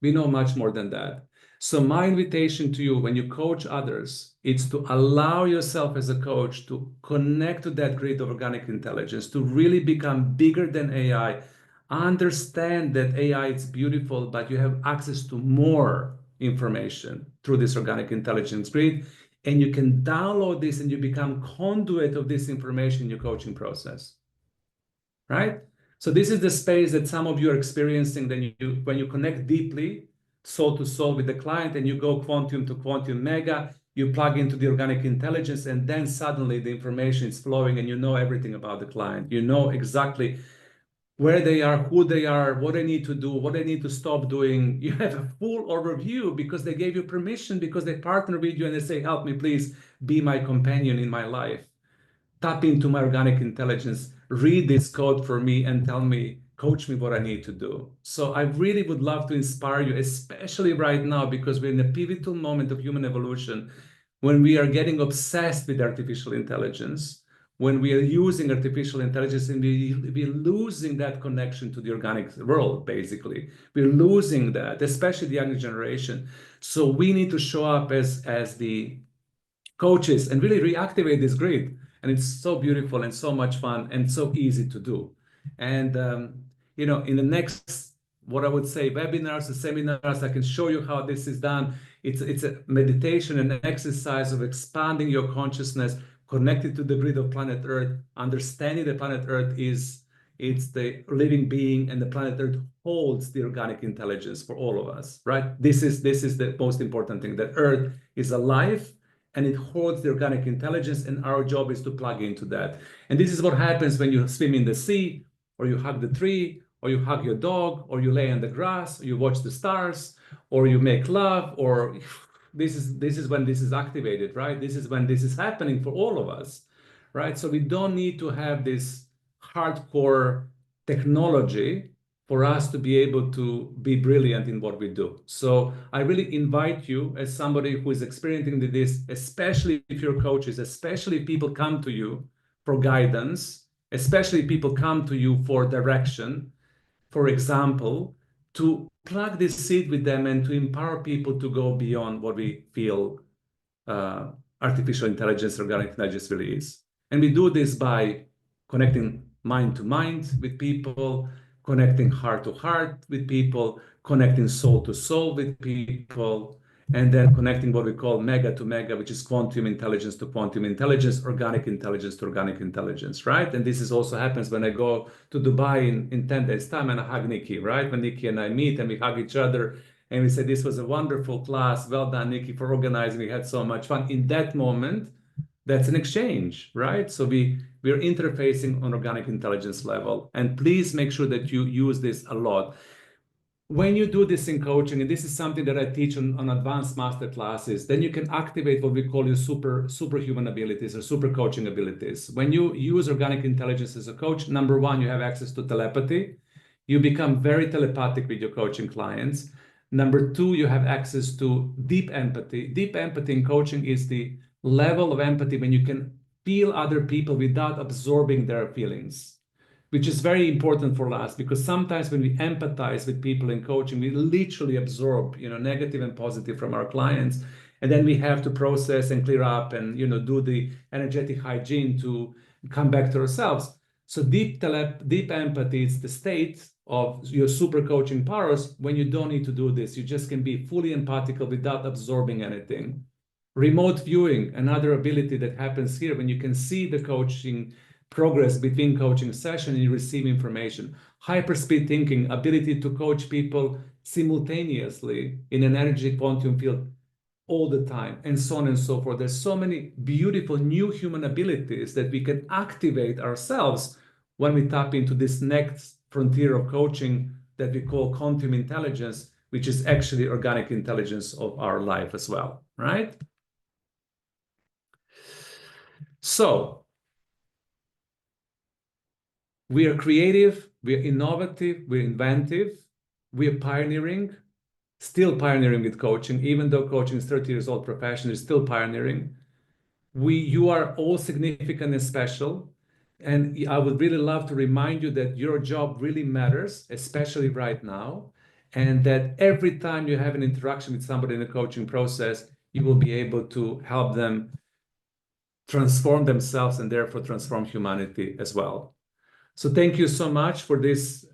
We know much more than that. So my invitation to you when you coach others, it's to allow yourself as a coach to connect to that grid of organic intelligence, to really become bigger than AI. Understand that AI is beautiful, but you have access to more information through this organic intelligence grid. And you can download this and you become conduit of this information in your coaching process, right? So this is the space that some of you are experiencing when you connect deeply, soul to soul with the client, and you go quantum to quantum mega, you plug into the organic intelligence, and then suddenly the information is flowing and you know everything about the client. You know exactly where they are, who they are, what they need to do, what they need to stop doing. You have a full overview because they gave you permission, because they partner with you and they say, help me, please be my companion in my life. Tap into my organic intelligence, read this code for me and tell me coach me what I need to do. So I really would love to inspire you, especially right now, because we're in a pivotal moment of human evolution when we are getting obsessed with artificial intelligence, when we are using artificial intelligence and we're losing that connection to the organic world, basically. We're losing that, especially the younger generation. So we need to show up as the coaches and really reactivate this grid. And it's so beautiful and so much fun and so easy to do. And in the next, what I would say, webinars and seminars, I can show you how this is done. It's a meditation and exercise of expanding your consciousness, connected to the grid of planet Earth, understanding that planet Earth it's the living being, and the planet Earth holds the organic intelligence for all of us, right? This is the most important thing, that Earth is alive and it holds the organic intelligence, and our job is to plug into that. And this is what happens when you swim in the sea, or you hug the tree, or you hug your dog, or you lay on the grass, or you watch the stars, or you make love, or this is when this is activated, right? This is when this is happening for all of us, right? So we don't need to have this hardcore technology for us to be able to be brilliant in what we do. So I really invite you, as somebody who is experiencing this, especially if you're coaches, especially if people come to you for guidance, especially if people come to you for direction, for example, to plug this seed with them and to empower people to go beyond what we feel uh, artificial intelligence, organic intelligence really is. And we do this by connecting mind to mind with people, connecting heart to heart with people, connecting soul to soul with people, and then connecting what we call mega to mega, which is quantum intelligence to quantum intelligence, organic intelligence to organic intelligence, right? And this is also happens when I go to Dubai in 10 days time and I hug Nikki, right? When Nikki and I meet and we hug each other and we say, this was a wonderful class. Well done, Nikki, for organizing. We had so much fun. In that moment, that's an exchange, right? So we're interfacing on organic intelligence level. And please make sure that you use this a lot. When you do this in coaching, and this is something that I teach on advanced master classes, then you can activate what we call your superhuman abilities or super coaching abilities. When you use organic intelligence as a coach, number one, you have access to telepathy. You become very telepathic with your coaching clients. Number two, you have access to deep empathy. Deep empathy in coaching is the level of empathy when you can feel other people without absorbing their feelings, which is very important for us, because sometimes when we empathize with people in coaching, we literally absorb, negative and positive from our clients, and then we have to process and clear up and do the energetic hygiene to come back to ourselves. So deep empathy is the state of your super coaching powers when you don't need to do this. You just can be fully empathical without absorbing anything. Remote viewing, another ability that happens here when you can see the coaching progress between coaching session and you receive information. Hyperspeed thinking, ability to coach people simultaneously in an energy quantum field all the time, and so on and so forth. There's so many beautiful new human abilities that we can activate ourselves when we tap into this next frontier of coaching that we call quantum intelligence, which is actually organic intelligence of our life as well, right? So we are creative, we are innovative, we're inventive, we are pioneering, still pioneering with coaching, even though coaching is 30 years old profession, is still pioneering. You are all significant and special. And I would really love to remind you that your job really matters, especially right now. And that every time you have an interaction with somebody in the coaching process, you will be able to help them transform themselves and therefore transform humanity as well. So thank you so much for this,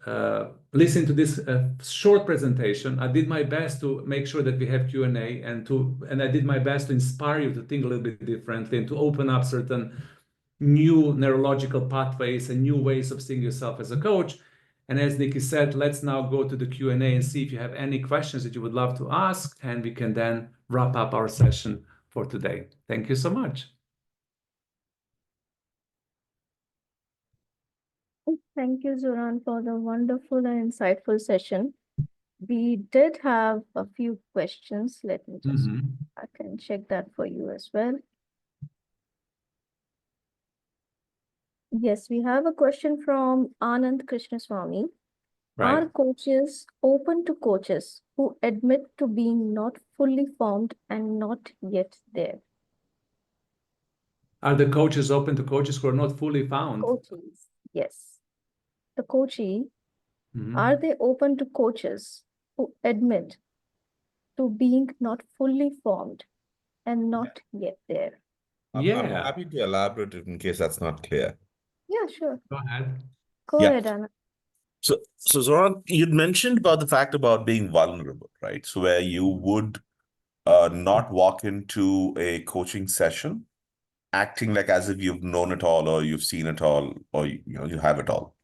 listening to this short presentation. I did my best to make sure that we have Q&A and I did my best to inspire you to think a little bit differently and to open up certain new neurological pathways and new ways of seeing yourself as a coach. And as Nikki said, let's now go to the Q&A and see if you have any questions that you would love to ask, and we can then wrap up our session for today. Thank you so much. Thank you, Zoran, for the wonderful and insightful session. We did have a few questions. Let me just, I can check that for you as well. Yes, we have a question from Anand Krishnaswamy. Are Right. coaches open to coaches who admit to being not fully formed and not yet there? Are the coaches open to coaches who are not fully found? Coaches, yes. The coachee, are Mhm. they open to coaches who admit to being not fully formed and Yeah. not yet there? I'm Yeah. happy to elaborate it in case that's not clear. Yeah, sure. Go ahead. Go Yeah. ahead, Anna. So Zoran, you'd mentioned about the fact about being vulnerable, right? So where you would not walk into a coaching session acting like as if you've known it all or you've seen it all or you have it all,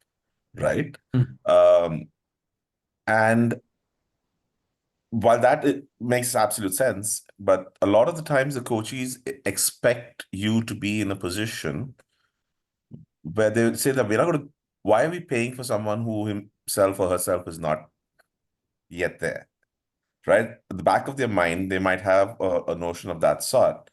right? Mm. Um, and while that it makes absolute sense, but a lot of the times the coaches expect you to be in a position where they would say that we're not going to, why are we paying for someone who himself or herself is not yet there, right? At the back of their mind, they might have a notion of that sort.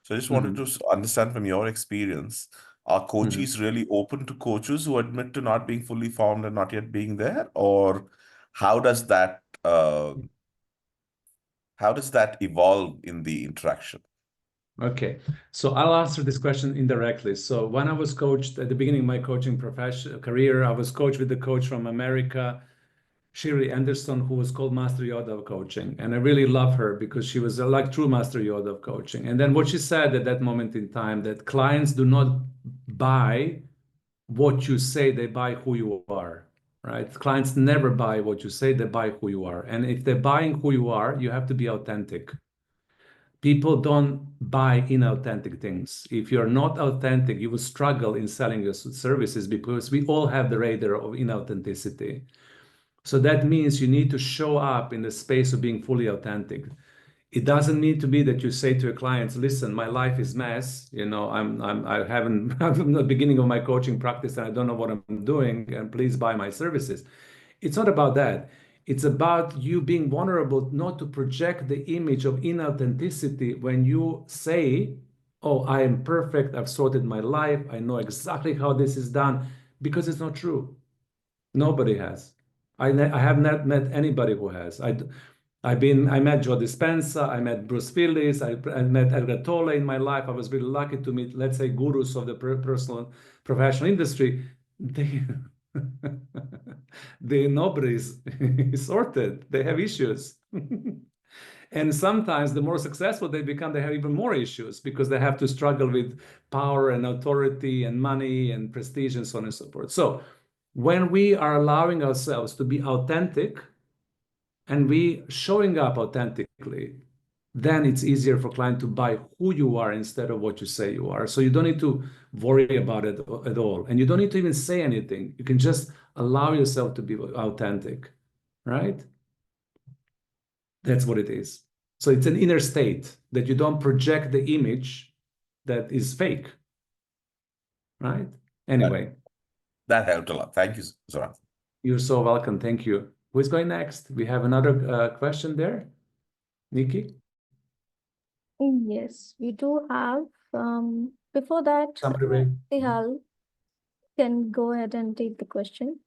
So I just wanted Mhm. to understand from your experience, are Mhm. coaches really open to coaches who admit to not being fully formed and not yet being there? Or how does that evolve in the interaction? Okay, so I'll answer this question indirectly. So when I was coached at the beginning of my coaching profession career, I was coached with the coach from America, Shiri Anderson, who was called Master Yoda of coaching. And I really love her because she was like true Master Yoda of coaching. And then what she said at that moment in time, that clients do not buy what you say, they buy who you are, right? Clients never buy what you say, they buy who you are. And if they're buying who you are, you have to be authentic. People don't buy inauthentic things. If you're not authentic, you will struggle in selling your services because we all have the radar of inauthenticity. So that means you need to show up in the space of being fully authentic. It doesn't need to be that you say to your clients, listen, my life is mess. I haven't, I'm at the beginning of my coaching practice and I don't know what I'm doing, and please buy my services. It's not about that. It's about you being vulnerable, not to project the image of inauthenticity when you say, oh, I am perfect. I've sorted my life. I know exactly how this is done, because it's not true. Nobody has. I have not met anybody who has. I met Joe Dispenza, I met Bruce Willis, I met Edgar Tolle in my life. I was really lucky to meet, let's say, gurus of the personal professional industry. They, nobody's sorted. They have issues. And sometimes the more successful they become, they have even more issues because they have to struggle with power and authority and money and prestige and so on and so forth. So when we are allowing ourselves to be authentic and we showing up authentically, then it's easier for client to buy who you are instead of what you say you are. So you don't need to worry about it at all. And you don't need to even say anything. You can just allow yourself to be authentic, right? That's what it is. So it's an inner state that you don't project the image that is fake, right? That, Anyway, that helped a lot. Thank you, Zoran. you're so welcome. Thank you. Who's going next? We have another question there. Nikki? Yes, we do have. Before that, Somebody? Tihal can go ahead and take the question.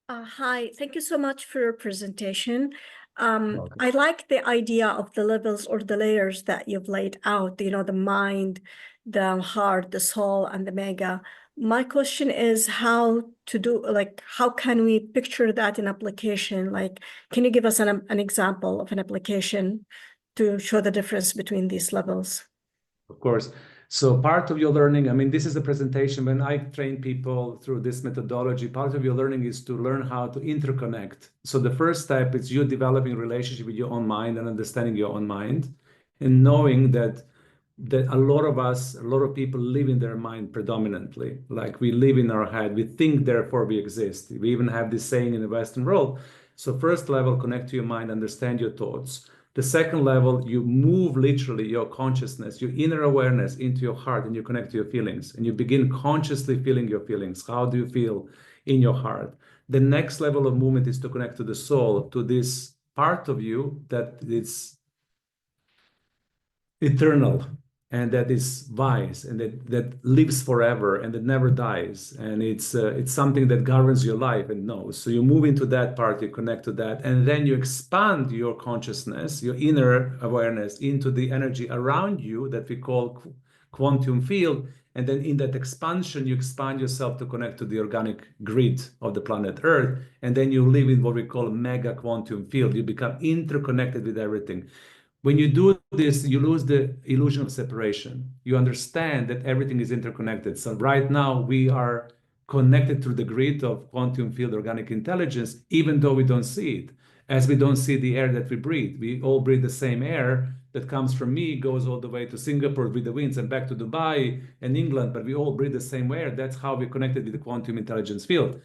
Hi, thank you so much for your presentation. Welcome. I like the idea of the levels or the layers that you've laid out, the mind, the heart, the soul, and the mega. My question is how to do, like, how can we picture that in application? Like, can you give us an example of an application to show the difference between these levels? Of course. So part of your learning, I mean, this is a presentation. When I train people through this methodology, part of your learning is to learn how to interconnect. So the first step is you developing a relationship with your own mind and understanding your own mind and knowing that a lot of us, a lot of people live in their mind predominantly. Like we live in our head, we think, therefore we exist. We even have this saying in the Western world. So first level, connect to your mind, understand your thoughts. The second level, you move literally your consciousness, your inner awareness into your heart, and you connect to your feelings. And you begin consciously feeling your feelings. How do you feel in your heart? The next level of movement is to connect to the soul, to this part of you that is eternal. and that is wise, and that lives forever, and that never dies, and it's something that governs your life and knows. So you move into that part, you connect to that, and then you expand your consciousness, your inner awareness, into the energy around you that we call quantum field. And then in that expansion, you expand yourself to connect to the organic grid of the planet Earth, and then you live in what we call mega quantum field. You become interconnected with everything. When you do this, you lose the illusion of separation. You understand that everything is interconnected. So right now we are connected through the grid of quantum field organic intelligence, even though we don't see it. As we don't see the air that we breathe. We all breathe the same air that comes from me, goes all the way to Singapore with the winds and back to Dubai and England, but we all breathe the same air. That's how we're connected with the quantum intelligence field.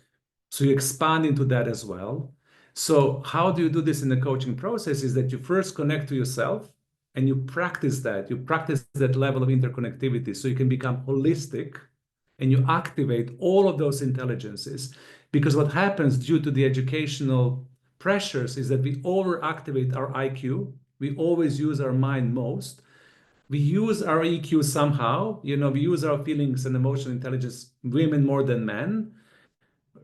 So you expand into that as well. So how do you do this in the coaching process is that you first connect to yourself and you practice that. You practice that level of interconnectivity so you can become holistic and you activate all of those intelligences. Because what happens due to the educational pressures is that we overactivate our IQ. We always use our mind most. We use our EQ somehow. We use our feelings and emotional intelligence, women more than men.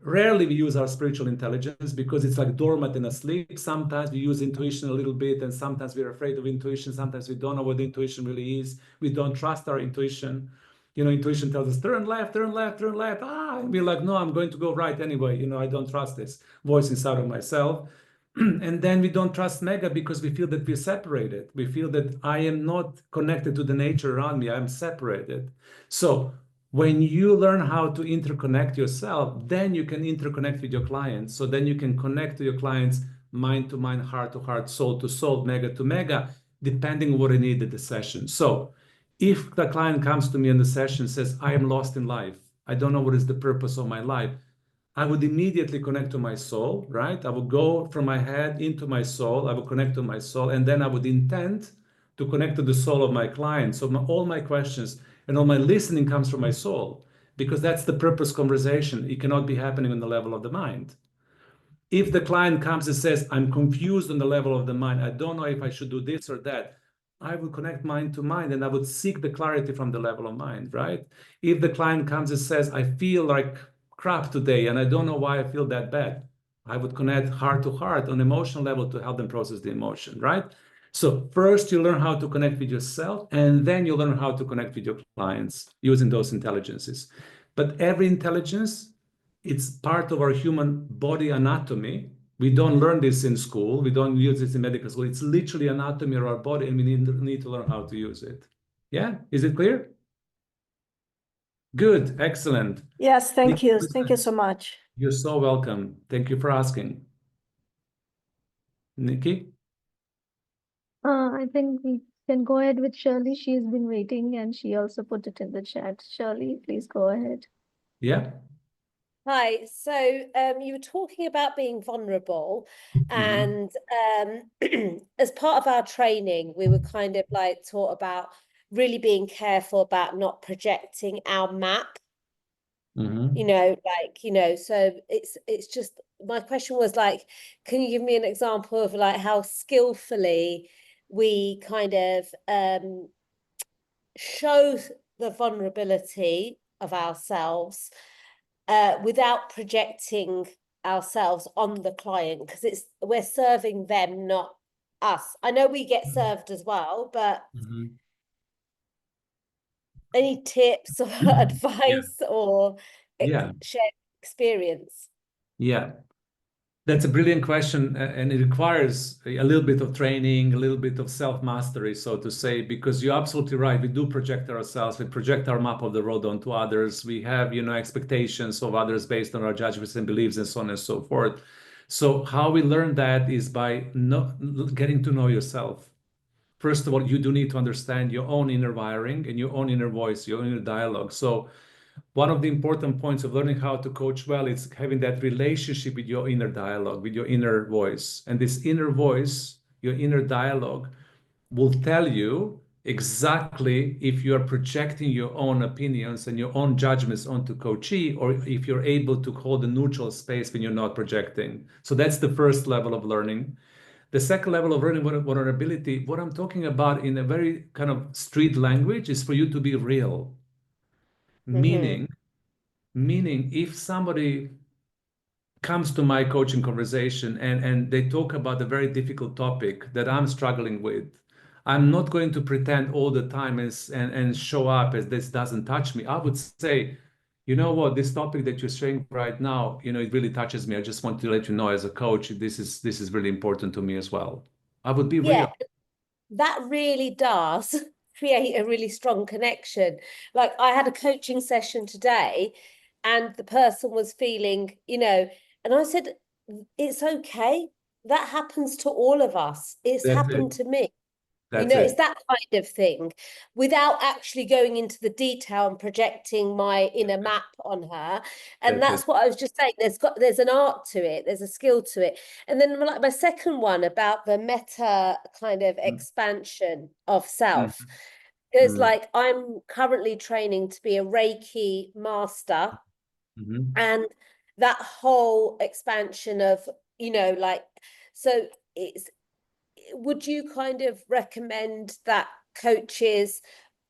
Rarely we use our spiritual intelligence because it's like dormant and asleep. Sometimes we use intuition a little bit, and sometimes we're afraid of intuition. Sometimes we don't know what the intuition really is. We don't trust our intuition. Intuition tells us, turn left, turn left, turn left. And we're like, no, I'm going to go right anyway. I don't trust this voice inside of myself. And then we don't trust mega because we feel that we're separated. We feel that I am not connected to the nature around me. I'm separated. So when you learn how to interconnect yourself, then you can interconnect with your clients. So then you can connect to your clients mind to mind, heart to heart, soul to soul, mega to mega, depending on what I need at the session. So if the client comes to me in the session and says, I am lost in life, I don't know what is the purpose of my life, I would immediately connect to my soul, right? I would go from my head into my soul. I would connect to my soul, and then I would intend to connect to the soul of my client. So all my questions and all my listening comes from my soul, because that's the purpose conversation. It cannot be happening on the level of the mind. If the client comes and says, I'm confused on the level of the mind, I don't know if I should do this or that, I would connect mind to mind and I would seek the clarity from the level of mind, right? If the client comes and says, I feel like crap today and I don't know why I feel that bad, I would connect heart to heart on emotional level to help them process the emotion, right? So first you learn how to connect with yourself, and then you learn how to connect with your clients using those intelligences. But every intelligence, it's part of our human body anatomy. We don't learn this in school. We don't use this in medical school. It's literally anatomy of our body, and we need to learn how to use it. Yeah, is it clear? Good, excellent. Yes, thank Nikki, you. Thank you so much. you're so welcome. Thank you for asking. Nikki? I think we can go ahead with Shirley. She's been waiting and she also put it in the chat. Shirley, please go ahead. Yeah. Hi, so you were talking about being vulnerable, and as part of our training, we were kind of like taught about really being careful about not projecting our map, so it's just, my question was like, can you give me an example of like how skillfully we kind of show the vulnerability of ourselves without projecting ourselves on the client, because we're serving them, not us. I know we get served as well, but any tips or advice or shared experience? Yeah. That's a brilliant question, and it requires a little bit of training, a little bit of self-mastery, so to say, because you're absolutely right. We do project ourselves. We project our map of the road onto others. We have, expectations of others based on our judgments and beliefs and so on and so forth. So how we learn that is by getting to know yourself. First of all, you do need to understand your own inner wiring and your own inner voice, your inner dialogue. So one of the important points of learning how to coach well is having that relationship with your inner dialogue, with your inner voice. And this inner voice, your inner dialogue, will tell you exactly if you are projecting your own opinions and your own judgments onto coachee, or if you're able to hold a neutral space when you're not projecting. So that's the first level of learning. The second level of learning vulnerability, what I'm talking about in a very kind of street language, is for you to be real. Mm-hmm. Meaning if somebody comes to my coaching conversation and they talk about a very difficult topic that I'm struggling with, I'm not going to pretend all the time and show up as this doesn't touch me. I would say, you know what, this topic that you're sharing right now, it really touches me. I just want to let you know as a coach, this is really important to me as well. I would be real. Yeah, that really does create a really strong connection. Like I had a coaching session today and the person was feeling, and I said, it's okay. That happens to all of us. It's That's happened it. to me. That's It's it. that kind of thing without actually going into the detail and projecting my inner map on her. And That's it. that's what I was just saying. There's an art to it, there's a skill to it. And then like my second one about the meta kind of Mm, expansion of mm, self. Because mm, like I'm currently training to be a Reiki master, mhm. and that whole expansion of, like, so it's, would you kind of recommend that coaches,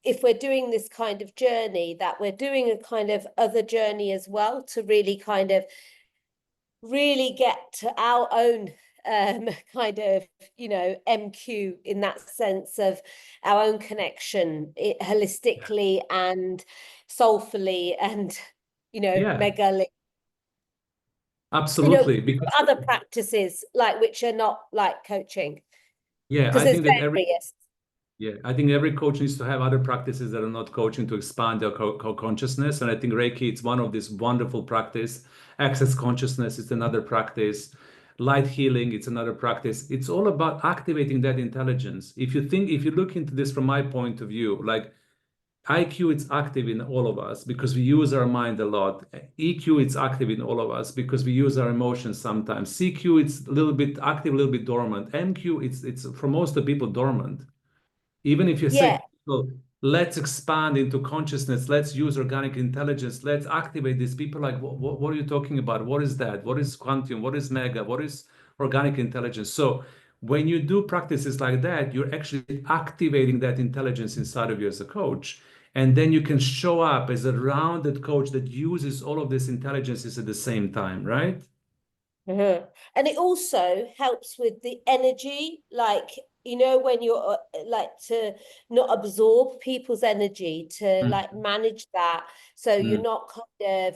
if we're doing this kind of journey, that we're doing a kind of other journey as well to really kind of really get to our own kind of, MQ in that sense of our own connection Yeah. holistically and soulfully and, Yeah, megally, absolutely. Because other practices like which are not like coaching, yeah, because I there's think that every various. Yeah, I think every coach needs to have other practices that are not coaching to expand their consciousness. And I think Reiki, it's one of these wonderful practice. Access consciousness is another practice. Light healing, it's another practice. It's all about activating that intelligence. If you look into this from my point of view, like IQ, it's active in all of us because we use our mind a lot. EQ, it's active in all of us because we use our emotions sometimes. CQ, it's a little bit active, a little bit dormant. MQ, it's for most of the people dormant. Even if you say, Yeah. to people, let's expand into consciousness, let's use organic intelligence, let's activate this. People are like, what are you talking about? What is that? What is quantum? What is mega? What is organic intelligence? So when you do practices like that, you're actually activating that intelligence inside of you as a coach. And then you can show up as a rounded coach that uses all of these intelligences at the same time, right? Uh-huh. And it also helps with the energy, like, when you're like to not absorb people's energy, to Mm, like manage that. So you're mm, not kind of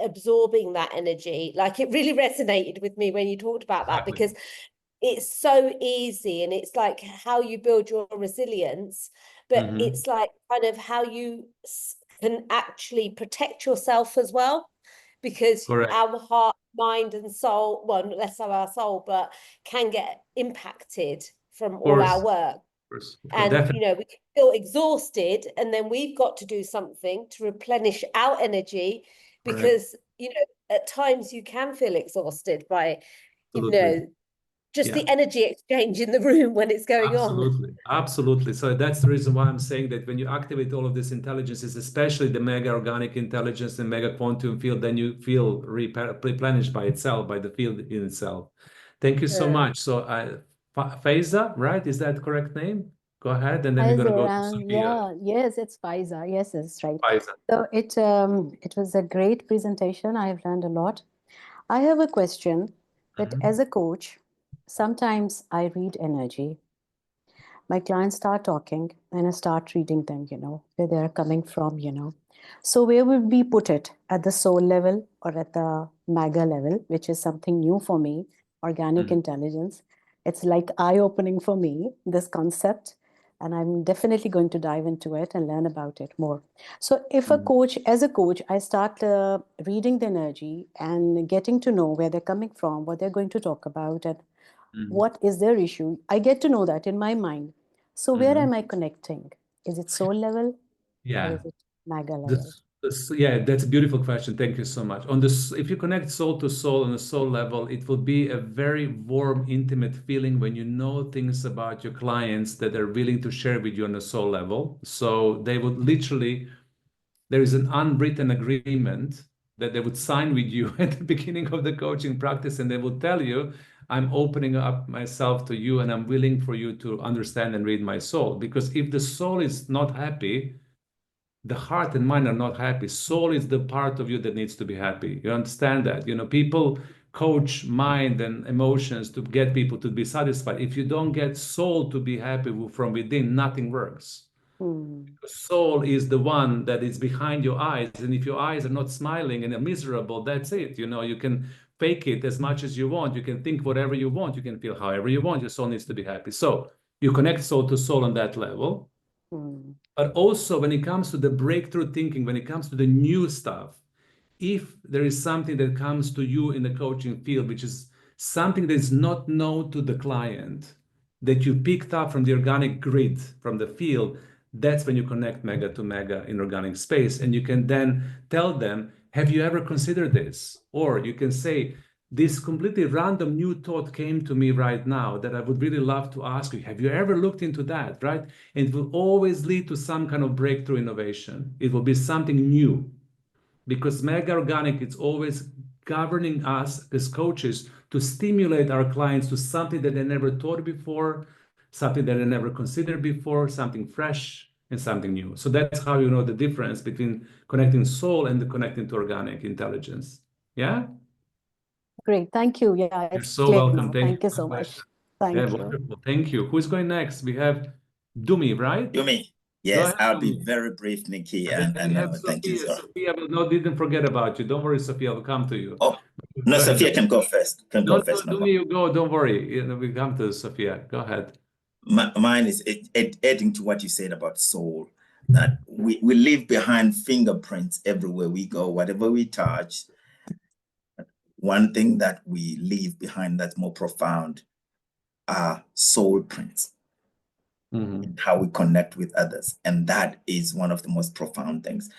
absorbing that energy. Like it really resonated with me when you talked about that, exactly. because it's so easy and it's like how you build your resilience, but Hmm. it's like kind of how you can actually protect yourself as well, because Correct. our heart, mind, and soul, well, less of our soul, but can get impacted from Of all our course. Of work. course. Of course. And, Definitely. we can feel exhausted, and then we've got to do something to replenish our energy, Correct. because, at times you can feel exhausted by, you Absolutely. know, just Yeah. the energy exchange in the room when it's going on. Absolutely. Absolutely. So that's the reason why I'm saying that when you activate all of these intelligences, especially the mega organic intelligence and mega quantum field, then you feel replenished by itself, by the field in itself. Thank you so much. So Faiza, right? Is that correct name? Go ahead, and then we're Hi going to go to Zoran. Sophia. Yeah, yes, it's Faiza. Yes, it's right. Faiza. So it was a great presentation. I have learned a lot. I have a question that Mhm. as a coach, sometimes I read energy. My clients start talking and I start reading them, where they're coming from. So where would we put it? At the soul level or at the maga level, which is something new for me, organic Mhm. intelligence. It's like eye-opening for me, this concept, and I'm definitely going to dive into it and learn about it more. So if Mhm. as a coach, I start reading the energy and getting to know where they're coming from, what they're going to talk about, and Mhm. what is their issue. I get to know that in my mind. So where Mhm. am I connecting? Is it soul level or Yeah. is it maga level? Yeah, that's a beautiful question. Thank you so much. On this, if you connect soul to soul on a soul level, it will be a very warm, intimate feeling when you know things about your clients that they're willing to share with you on a soul level. So they would literally, there is an unwritten agreement that they would sign with you at the beginning of the coaching practice, and they will tell you, I'm opening up myself to you and I'm willing for you to understand and read my soul. Because if the soul is not happy, the heart and mind are not happy. Soul is the part of you that needs to be happy. You understand that? People coach mind and emotions to get people to be satisfied. If you don't get soul to be happy from within, nothing works. Soul is the one that is behind your eyes. And if your eyes are not smiling and are miserable, that's it. You can fake it as much as you want. You can think whatever you want. You can feel however you want. Your soul needs to be happy. So you connect soul to soul on that level. But also when it comes to the breakthrough thinking, when it comes to the new stuff, if there is something that comes to you in the coaching field, which is something that is not known to the client, that you picked up from the organic grid, from the field, that's when you connect mega to mega in organic space. And you can then tell them, have you ever considered this? Or you can say, this completely random new thought came to me right now that I would really love to ask you. Have you ever looked into that, right? And it will always lead to some kind of breakthrough innovation. It will be something new. Because mega organic, it's always governing us as coaches to stimulate our clients to something that they never thought before, something that they never considered before, something fresh and something new. So that's how you know the difference between connecting soul and the connecting to organic intelligence. Yeah? Great. Thank you. Yeah, You're it's so clear welcome. now. Thank Thank you you so so much. much. Yeah, Thank you. wonderful. Thank you. Who's going next? We have Dumi, right? Yumi, Go yes, ahead, I'll be Dumi. very brief, Nikki, And then and we have thank you, Sophia. Zoran. Sophia didn't forget about you. Don't worry, Sophia, we'll come to you. Oh, no, Go ahead. Sophia can go first. Can No, go first. No Dumi, problem. you go. Don't worry. We come to Sophia. Go ahead. Mine is adding to what you said about soul, that we leave behind fingerprints everywhere we go, whatever we touch. One thing that we leave behind that's more profound are soul prints, how we connect with others. And that is one of the most profound things.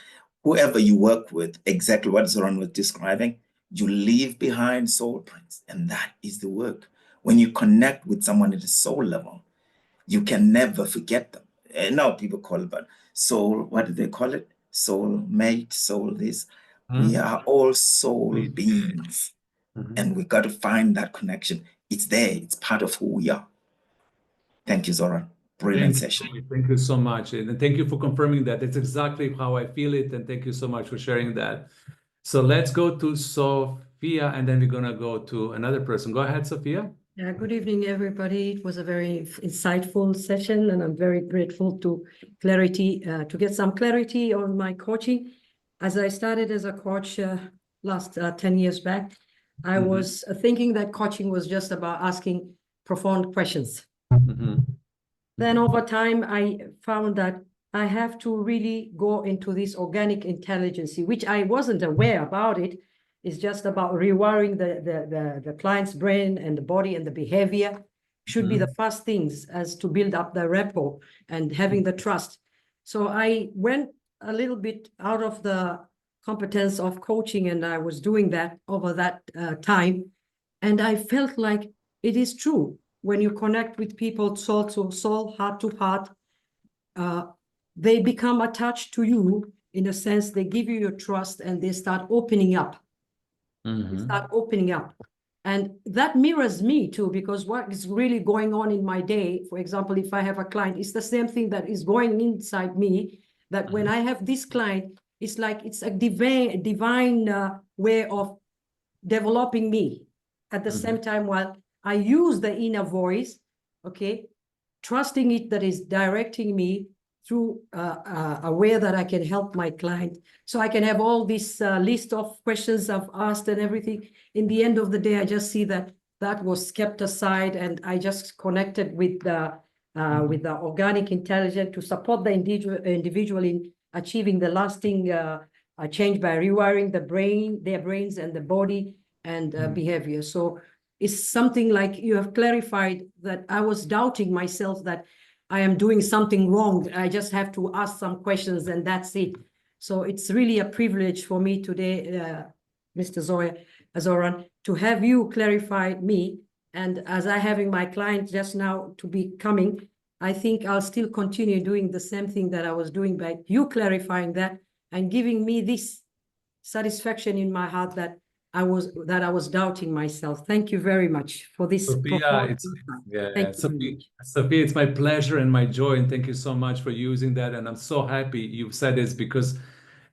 Whoever you work with, exactly what Zoran was describing, you leave behind soul prints. And that is the work. When you connect with someone at the soul level, you can never forget them. And now people call it, but soul, what do they call it? Soul mate, soul this. We are all soul beings. And we got to find that connection. It's there. It's part of who we are. Thank you, Zoran. Brilliant session. Thank you so much. And thank you for confirming that. It's exactly how I feel it. And thank you so much for sharing that. So let's go to Sophia, and then we're going to go to another person. Go ahead, Sophia. Yeah, good evening, everybody. It was a very insightful session, and I'm very grateful to get some clarity on my coaching. As I started as a coach last 10 years back, I was thinking that coaching was just about asking profound questions. Then over time, I found that I have to really go into this organic intelligence, which I wasn't aware about it. It's just about rewiring the client's brain and the body and the behavior should be the first things as to build up the rapport and having the trust. So I went a little bit out of the competence of coaching, and I was doing that over that time. And I felt like it is true. When you connect with people soul to soul, heart to heart, they become attached to you in a sense. They give you your trust and they start opening up. They start opening up. And that mirrors me too, because what is really going on in my day, for example, if I have a client, it's the same thing that is going inside me, that when I have this client, it's like it's a divine way of developing me. At the same time, while I use the inner voice, okay, trusting it that is directing me through a way that I can help my client. So I can have all this list of questions I've asked and everything. In the end of the day, I just see that that was kept aside, and I just connected with the organic intelligence to support the individual in achieving the lasting change by rewiring their brains and the body and behavior. So it's something like you have clarified that I was doubting myself that I am doing something wrong. I just have to ask some questions and that's it. So it's really a privilege for me today, Mr. Zoran, to have you clarify me. And as I having my client just now to be coming, I think I'll still continue doing the same thing that I was doing by you clarifying that and giving me this satisfaction in my heart that I was doubting myself. Thank you very much for this Sophia, profound it's insight. yeah, Thank you very Sophia, much. Sophia, it's my pleasure and my joy, and thank you so much for using that. And I'm so happy you've said this because,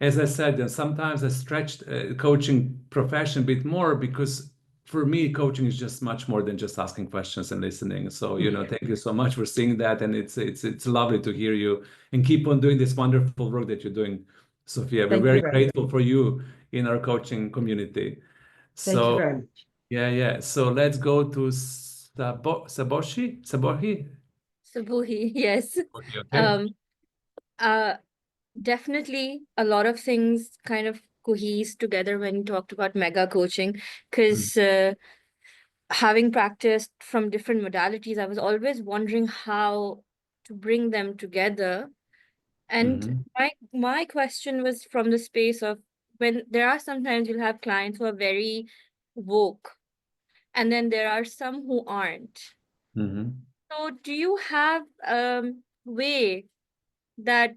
as I said, and sometimes I stretched coaching profession a bit more because for me, coaching is just much more than just asking questions and listening. So, thank you so much for seeing that, and it's lovely to hear you and keep on doing this wonderful work that you're doing, Sophia. We're Thank you very very much. grateful for you in our coaching community. Thank you So. very much. Yeah. So let's go to Sabohi. Sabuhi, yes. Okay. Definitely a lot of things kind of cohese together when you talked about mega coaching, because having practiced from different modalities, I was always wondering how to bring them together. And my question was from the space of when there are sometimes you'll have clients who are very woke, and then there are some who aren't. So do you have way that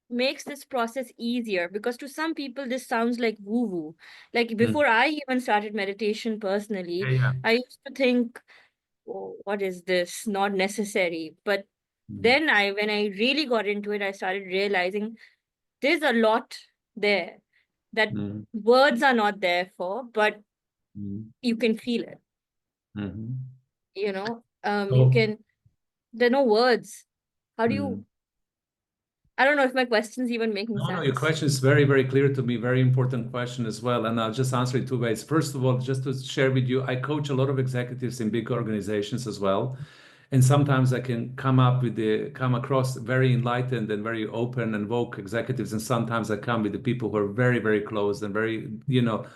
makes this process easier? Because to some people this sounds like woo-woo. Like before I even started meditation personally, Yeah. I used to think, oh, what is this? Not necessary. But then when I really got into it, I started realizing there's a lot there that words are not there for, but you can feel it. You So, can, there are no words. How do you, I don't know if my question's even making No, sense. your question is very, very clear to me. Very important question as well. And I'll just answer it two ways. First of all, just to share with you, I coach a lot of executives in big organizations as well. And sometimes I can come across very enlightened and very open and woke executives. And sometimes I come with the people who are very, very close and very,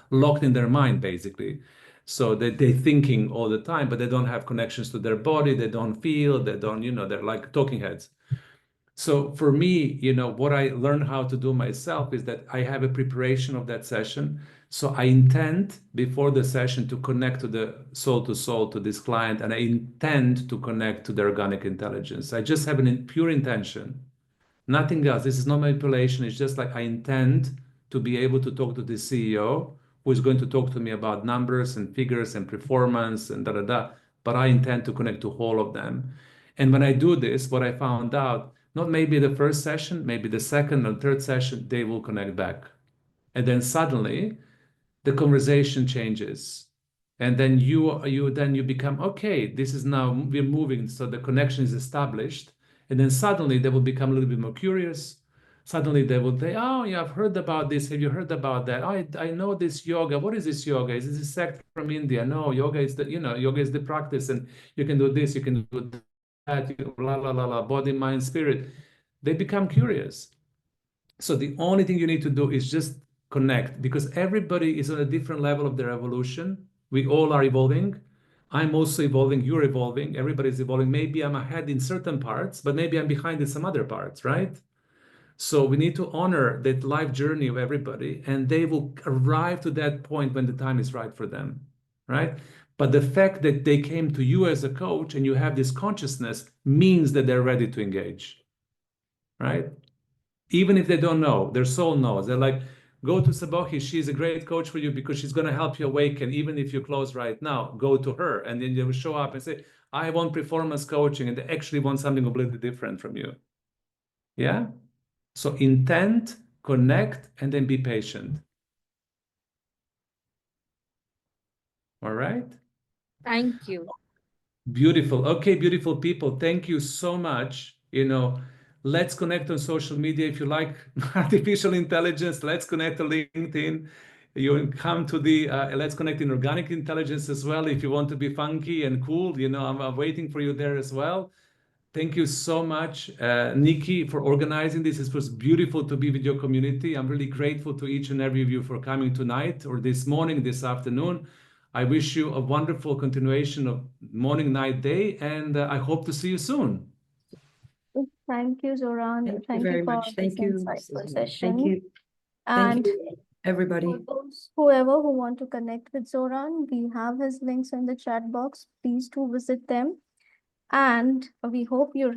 locked in their mind, basically. So that they're thinking all the time, but they don't have connections to their body. They don't feel, they don't, they're like talking heads. So for me, what I learned how to do myself is that I have a preparation of that session. So I intend before the session to connect to soul to this client, and I intend to connect to the organic intelligence. I just have pure intention, nothing else. This is not manipulation. It's just like I intend to be able to talk to the CEO who is going to talk to me about numbers and figures and performance and da da da. But I intend to connect to all of them. And when I do this, what I found out, not maybe the first session, maybe the second or third session, they will connect back. And then suddenly the conversation changes. And then you become, okay, this is now, we're moving. So the connection is established. And then suddenly they will become a little bit more curious. Suddenly they will say, oh, yeah, I've heard about this. Have you heard about that? Oh, I know this yoga. What is this yoga? Is this a sect from India? No, yoga is the practice. And you can do this, you can do that, blah, blah, blah, blah, body, mind, spirit. They become curious. So the only thing you need to do is just connect, because everybody is on a different level of their evolution. We all are evolving. I'm also evolving. You're evolving. Everybody's evolving. Maybe I'm ahead in certain parts, but maybe I'm behind in some other parts, right? So we need to honor that life journey of everybody, and they will arrive to that point when the time is right for them, right? But the fact that they came to you as a coach and you have this consciousness means that they're ready to engage, right? Even if they don't know, their soul knows. They're like, go to Sabohi. She's a great coach for you because she's going to help you awaken. Even if you're closed right now, go to her. And then they will show up and say, I want performance coaching. And they actually want something completely different from you. Yeah. So intent, connect, and then be patient. All right. Thank you. Beautiful. Okay, beautiful people. Thank you so much. Let's connect on social media. If you like artificial intelligence, let's connect on LinkedIn. You come to the let's connect in organic intelligence as well. If you want to be funky and cool, I'm waiting for you there as well. Thank you so much, Nikki, for organizing this. It was beautiful to be with your community. I'm really grateful to each and every of you for coming tonight or this morning, this afternoon. I wish you a wonderful continuation of morning, night, day, and I hope to see you soon. Thank you, Zoran. Thank you Thank very you for much. this Thank you. insightful Thank session. you. Thank And you, everybody. for those whoever who want to connect with Zoran, we have his links in the chat box. Please do visit them. And we hope you're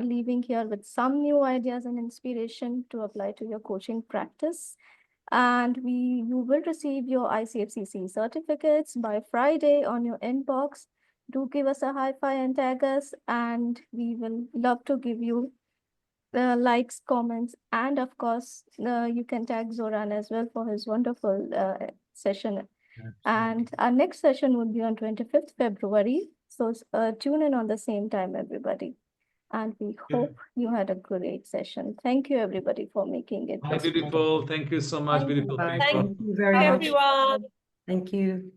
leaving here with some new ideas and inspiration to apply to your coaching practice. And you will receive your ICFCC certificates by Friday on your inbox. Do give us a high five and tag us, and we will love to give you likes, comments, and of course, you can tag Zoran as well for his wonderful session. And our next session will be on 25th February. So tune in on the same time, everybody. And we hope you had a great session. Thank you, everybody, for making it. Hi, beautiful. Thank you so much, beautiful Bye. people. Thank you very Bye, much. everyone. Thank you.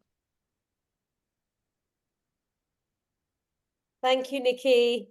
Thank you, Nikki.